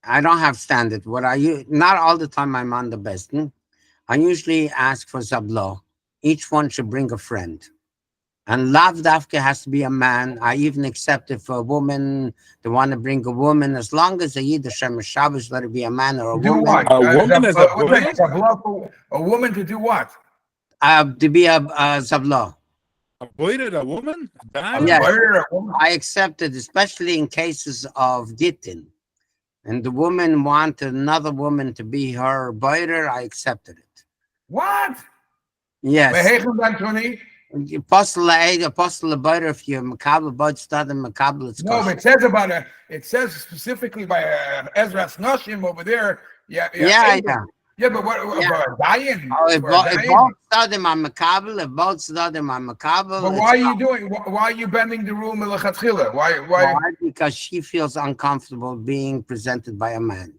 I don't have standard. Not all the time I'm on the Bezdin. I usually ask for Zablo. Each one should bring a friend. And Lav Dafka has to be a man. I even accept it for a woman. They want to bring a woman. As long as the Yiddish Shem Shabbos, let it be a man or a Do woman. what? A woman is a boy? A woman to do what? To be a Zablo. Avoided a woman? Yes. A woman? I accept it, especially in cases of Gittin. And the woman wanted another woman to be her boider, I accepted it. What? Yes. Apostle boider, if you're Makabel, boid study Makabel, it's No, but it says specifically by Ezra's Noshim over there. Yeah, but what about Dayan? If both study on Makabel, if both study on Makabel. But why are you bending the rule Melachatchila? Why? Because she feels uncomfortable being presented by a man.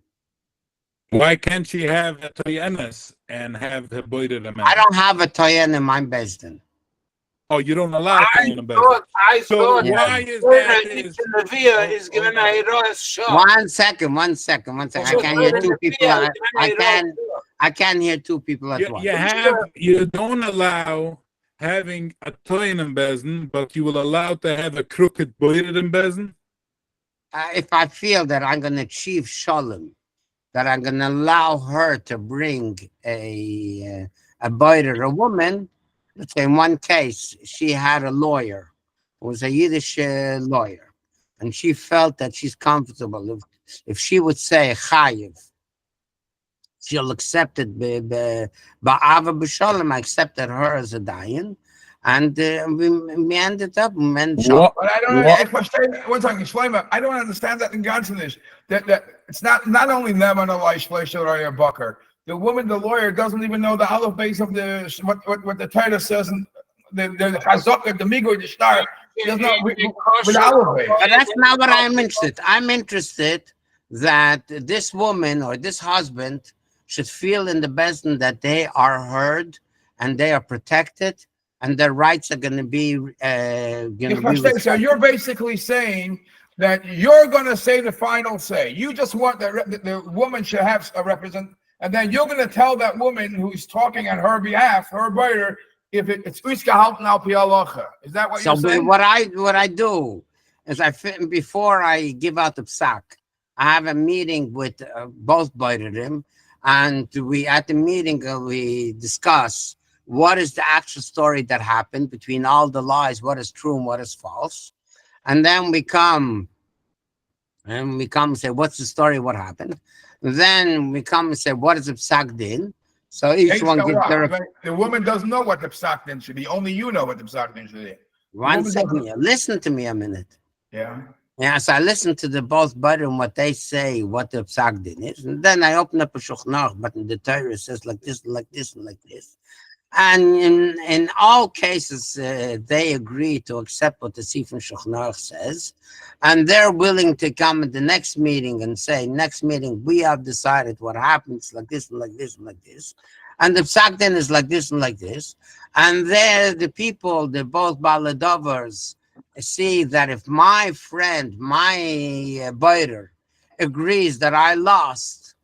Why can't she have a Toyanis and have her boyded a man? I don't have a Toyen in my Bezdin. Oh, you don't allow it in the Bezdin. I thought why is that? Is given a hero's shot. One second. I can't hear two people. I can't hear two people at once. You don't allow having a toyin in Bezdin, but you will allow to have a crooked boyded in Bezdin? If I feel that I'm going to achieve shalom, that I'm going to allow her to bring a boider, a woman. Let's say in one case, she had a lawyer, who was a Yiddish lawyer, and she felt that she's comfortable. If she would say chayiv, she'll accept it. Ba'ava b'shalom, I accepted her as a dayan, and we ended up. But I don't. One second, Shlomo. I don't understand that in God's English. That it's not only them on a Leishlesh or a Bucker. The woman, the lawyer, doesn't even know the aleph base of what the Torah says, and the chazaka, the migo, the star. Does not with aleph base. But that's not what I'm interested. I'm interested that this woman or this husband should feel in the Bezdin that they are heard and they are protected and their rights are going to be. So you're basically saying that you're going to say the final say. You just want the woman should have a represent. And then you're going to tell that woman who's talking on her behalf, her brother, if it's Uiskahalten al pi halacha. Is that what you're saying? What I do is before I give out the psak, I have a meeting with both Beirim, and at the meeting we discuss what is the actual story that happened between all the lies, what is true and what is false, and then we come and say, what's the story, what happened? Then we come and say, what is the psak din? So each one gives the woman doesn't know what the psak din should be. Only you know what the psak din should be. One second, listen to me a minute. Yeah. Yeah, so I listen to the both Beirim, what they say, what the psak din is, and then I open up a Shulchan Aruch, but in the Torah it says like this, like this, and like this. And in all cases, they agree to accept what the Sifrim Shulchan Aruch says, and they're willing to come at the next meeting and say, next meeting, we have decided what happens like this and like this and like this. And the psak din is like this and like this. And there, the people, the both baladovers, see that if my friend, my boider, agrees that I lost,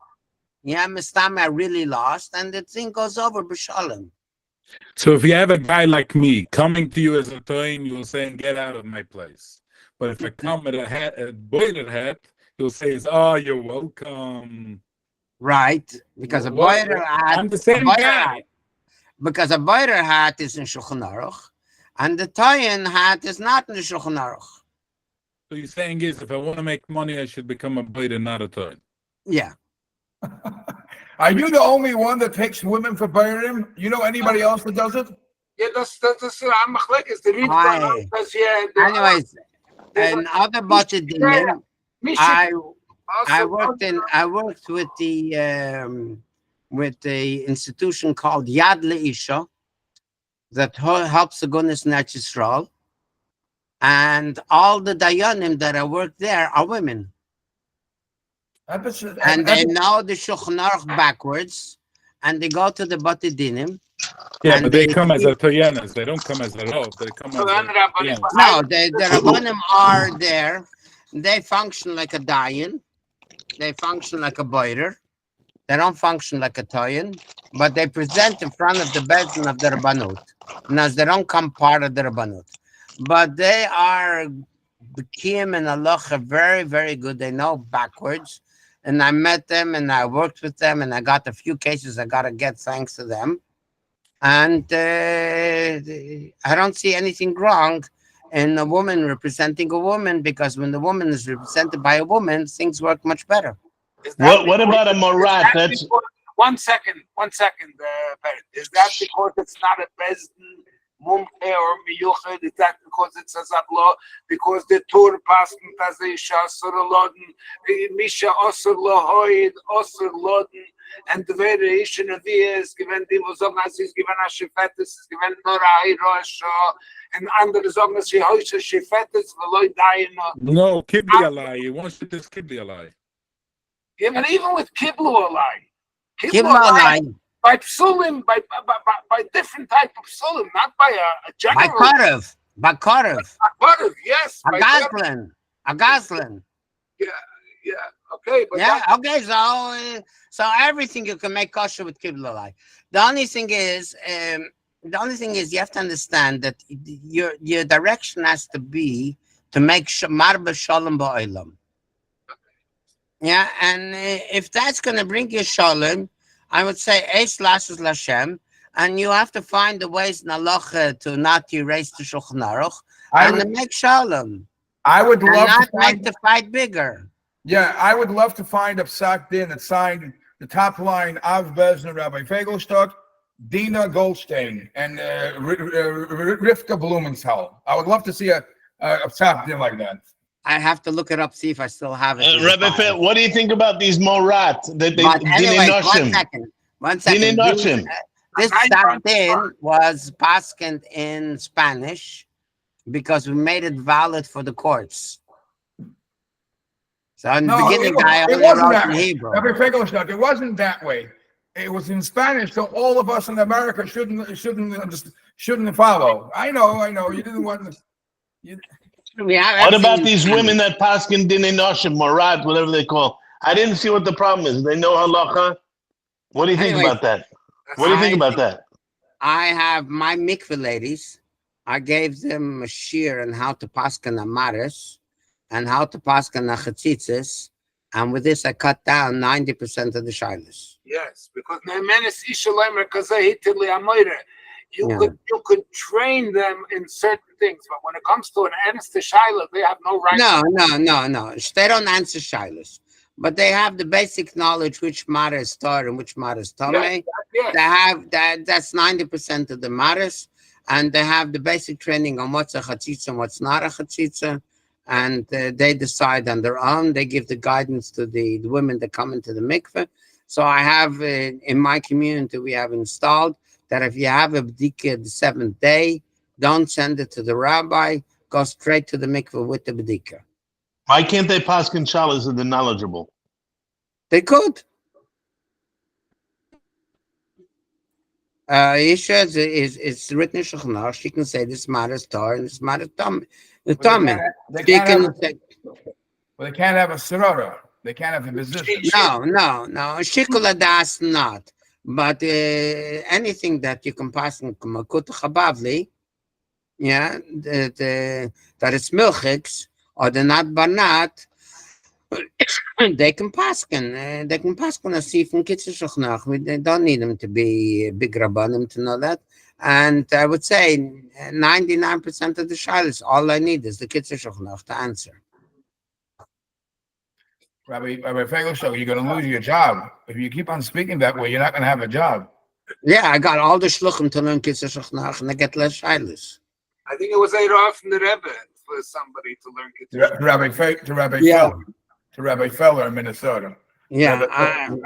yeah, Mistami, I really lost, and the thing goes over b'shalom. So if you have a guy like me coming to you as a toin, you will say, get out of my place. But if I come with a boiler hat, you'll say, oh, you're welcome. Right, because a boiler hat, I'm the same guy. Because a boiler hat is in Shulchan Aruch, and the toyin hat is not in the Shulchan Aruch. So you're saying is, if I want to make money, I should become a boiler, not a toin. Yeah. Are you the only one that takes women for Beirim? You know anybody else that does it? Yeah, that's I'm anyways, and other budget dinim, I worked with the institution called Yad Leisha, that helps the goodness in Eretz Yisrael, and all the dayanim that are work there are women, and they know the Shulchan Aruch backwards, and they go to the Bati Dinim. Yeah, and but they come as a Toyanas. They don't come as a Rov. They come as a Toyanas. No, the Rabbanim are there. They function like a dayan. They function like a boider. They don't function like a toyan, but they present in front of the Bezdin of the Rabbanut. Now, they don't come part of the Rabbanut. But they are B'kiyim and halacha very, very good. They know backwards. And I met them and I worked with them and I got a few cases I got to get thanks to them. And I don't see anything wrong in a woman representing a woman, because when the woman is represented by a woman, things work much better. What about a morat? That's 1 second, Barrett. Is that because it's not a Bezdin Mumke or Miyuched? Is that because it's a Zablo? Because the Torah passed as a Shasur Loden, Misha Osur Lohoid, Osur Loden, and the variation of these given the Mozognas is given a Shefetis, is given Norai Rosho, and under the Zognas she hoisha Shefetis, Veloy Daino. No, Kibli Alai. You want to this Kibli Alai. Even with Kiblu Alai. Kiblu Alai. By psulim, by different type of psulim, not by a general. By Karev, yes. A Goslin. Yeah. Okay. But okay. So everything you can make kosher with kiblalai. The only thing is you have to understand that your direction has to be to make marba shalom ba'olam. Yeah, and if that's going to bring you shalom, I would say Eish Lashes Lashem, and you have to find the ways in halacha to not erase the Shulchan Aruch and to make shalom. I would love not to make the fight bigger. Yeah, I would love to find a psak din that signed the top line of Bezner, Rabbi Feigelstock, Dina Goldstein, and Rivka Blumenthal. I would love to see a psak din like that. I have to look it up, see if I still have it. Rabbi, what do you think about these morat? Anyway, 1 second. This Din was pasked in Spanish because we made it valid for the courts. So in the beginning, I only wrote in Hebrew. Rabbi Feigelstock, it wasn't that way. It was in Spanish, so all of us in America shouldn't follow. I know. You didn't want to. What about these women that paskin dinei noshim, morat, whatever they call? I didn't see what the problem is. They know halacha. What do you think about that? What do you think about that? I have my mikveh ladies. I gave them a shear on how to paskin amaris and how to paskin achatzitzis, and with this I cut down 90% of the shilas. Yes, because you could train them in certain things, but when it comes to an answer shilah, they have no right. No. They don't answer shilas, but they have the basic knowledge which matter is Torah and which matter is Tomei. Yes. They have that. That's 90% of the matters, and they have the basic training on what's a chatzitza and what's not a chatzitza, and they decide on their own. They give the guidance to the women that come into the mikveh. So I have in my community we have installed that if you have a b'dika the 7th day, don't send it to the rabbi, go straight to the mikveh with the b'dika. Why can't they paskin shalas if they're knowledgeable? They could. Isha is written in Shulchan Aruch. She can say this matters Torah and this matters Tomei. They can't have a sorora. They can't have a position. No. Shikul adas not. But anything that you can pass in Makut Chabavli, that it's milchiks or they're not banat, they can paskin. They can paskin a sif and kitzur shochnach. They don't need them to be big rabbanim to know that. And I would say 99% of the shilas, all I need is the kitzur shochnach to answer. Rabbi Feigelstock, you're going to lose your job. If you keep on speaking that way, you're not going to have a job. Yeah, I got all the shluchim to learn kitzur shochnach and I get less shilas. I think it was Eirav from the Rebbe for somebody to learn kitzur to Rabbi Feller in Minnesota. Yeah,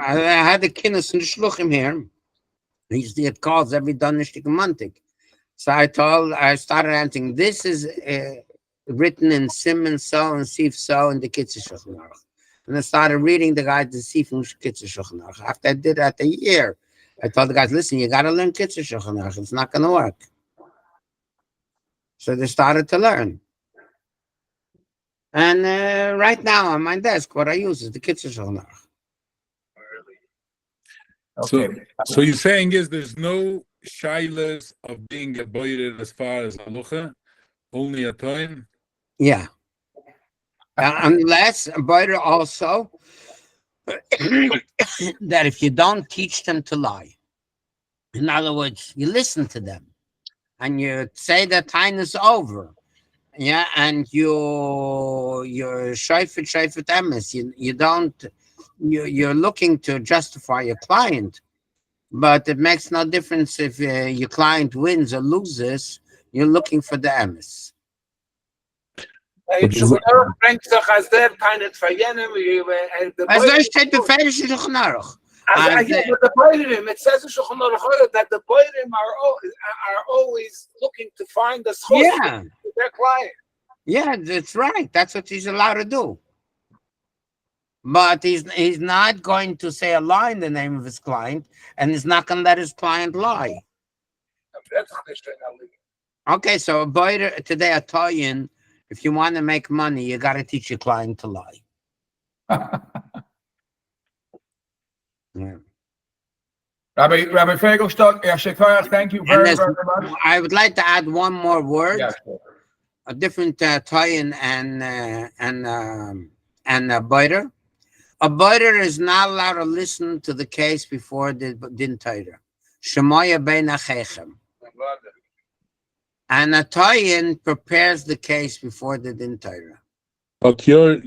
I had the kinnis in the shluchim here. He used to get calls every Donishtik and Montik. So I started answering. This is written in Simon so and Sif so in the Kitzur Shulchan Aruch. And I started reading the guys the Sif from Kitzur Shulchan Aruch. After I did that a year, I told the guys, listen, you got to learn Kitzur Shulchan Aruch. It's not going to work. So they started to learn. And right now on my desk, what I use is the Kitzur Shulchan Aruch. So you're saying is there's no shilas of being avoided as far as halacha, only a time? Yeah. Unless, but also, that if you don't teach them to lie, in other words, you listen to them and you say that time is over, yeah, and you're shayfet emes, you don't, you're looking to justify your client, but it makes no difference if your client wins or loses. You're looking for the emes. Als there steht befehligt in Shulchan Aruch. the Boirim, it says in Shulchan Aruch that the Boirim are always looking to find the schos to their client. Yeah, that's right. That's what he's allowed to do. But he's not going to say a lie in the name of his client, and he's not going to let his client lie. Okay, so a boider today, a toyin, if you want to make money, you got to teach your client to lie. Yeah. Rabbi Feigelstock, thank you very much. I would like to add one more word, Yes. a different toyin and a boider. A boider is not allowed to listen to the case before the Din Torah. Shemoya bein achechem. And a toyin prepares the case before the Din Torah. But your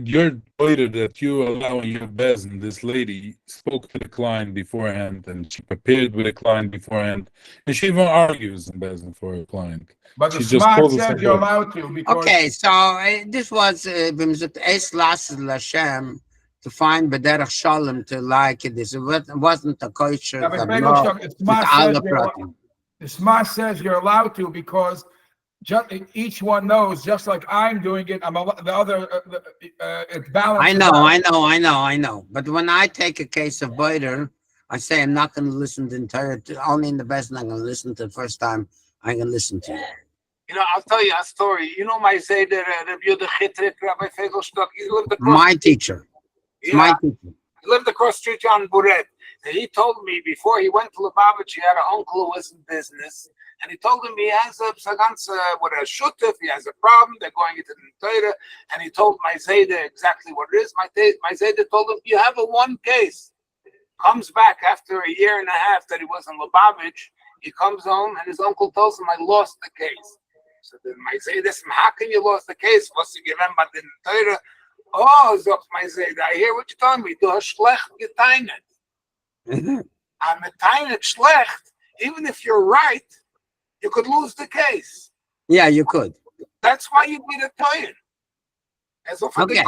boider that you allow in your bezin, this lady spoke to the client beforehand, and she prepared with the client beforehand, and she even argues in bezin for her client. But the She just Smicha calls us says a you're boider. allowed to because Okay, so this was Es Lasses Lashem to find Bederach Shalom to like this. It wasn't a kosher. Rabbi No, Feigelstock, with the Smicha says you're allowed to because each one knows, just like I'm doing it, the other, it's balanced. I know. But when I take a case of boider, I say I'm not going to listen to the entire, only in the best, and I'm going to listen to the first time I'm going to listen to you. You know, I'll tell you a story. You know, my Zayder, Rabbi Chitrik, Rabbi Feigelstock, he lived across. My teacher. My teacher. He lived across the street on Buret. And he told me before he went to Lubavitch, he had an uncle who was in business. And he told him he has a with a shutuf, he has a problem, they're going into the Torah. And he told my Zayda exactly what it is. My Zayda told him, you have a one case. Comes back after a year and a half that he was in Lubavitch. He comes home and his uncle tells him, I lost the case. So then my Zayda, how can you lost the case? Was to give him but in Torah? Oh, sagt my Zayda, I hear what you're telling me. Du hast schlecht geteinet. I'm a teinet schlecht. Even if you're right, you could lose the case. Yeah, you could. That's why you need a toyin. Okay.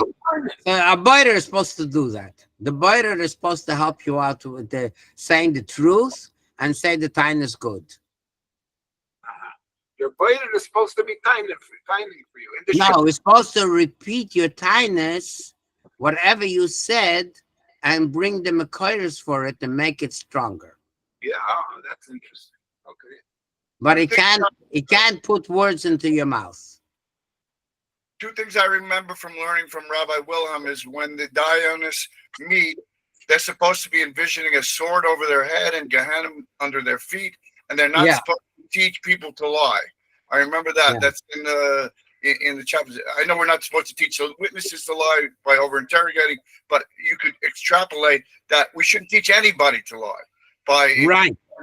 A boider is supposed to do that. The boider is supposed to help you out with saying the truth and say the time is good. Your boider is supposed to be tiny for you. No, it's supposed to repeat your tiness, whatever you said, and bring the makoiros for it to make it stronger. Yeah, that's interesting. Okay. But it can't put words into your mouth. Two things I remember from learning from Rabbi Wilhelm is when the Dionists meet, they're supposed to be envisioning a sword over their head and Gehenna under their feet, and they're not supposed to teach people to lie. I remember that. That's in the chapters. I know we're not supposed to teach witnesses to lie by over-interrogating, but you could extrapolate that we shouldn't teach anybody to lie by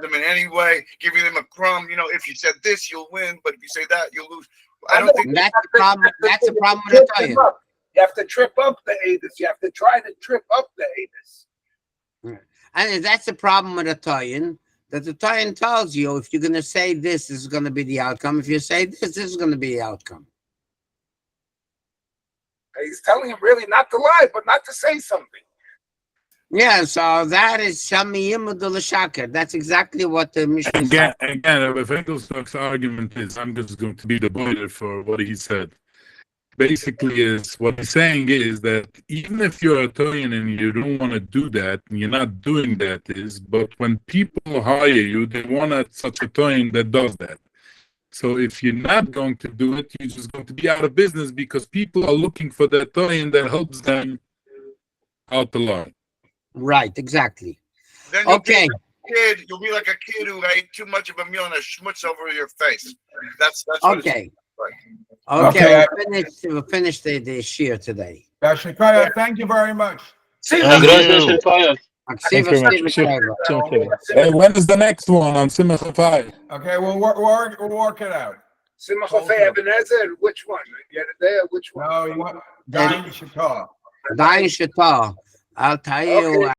them in any way, giving them a crumb. You know, if you said this, you'll win, but if you say that, you'll lose. I don't think that's the problem. That's the problem with the Torah. You have to trip up the Adis. You have to try to trip up the Adis. And that's the problem with the Torah. That the Torah tells you if you're going to say this is going to be the outcome. If you say this is going to be the outcome. He's telling him really not to lie, but not to say something. Yeah, so that is Shamiyim Shakar. That's exactly what the Mishnah said. Again, Rav Feigelstock's argument is, I'm just going to be the boiler for what he said. Basically, is what he's saying is that even if you're a Toyin and you don't want to do that, and you're not doing that, but when people hire you, they want such a Toyin that does that. So if you're not going to do it, you're just going to be out of business because people are looking for that Toyin that helps them out the line. Right, exactly. Then you'll be like a kid who ate too much of a meal and a schmutz over your face. That's what Okay. Okay. We'll finish the shiur today. Shikaya, thank you very much. Thank you. Hey, when is the next one on Smicha 5? Okay, we'll work it out. Smicha 5 Ebenezer, which one? Which one? No, you want Din Torah. Din Torah. I'll tell you.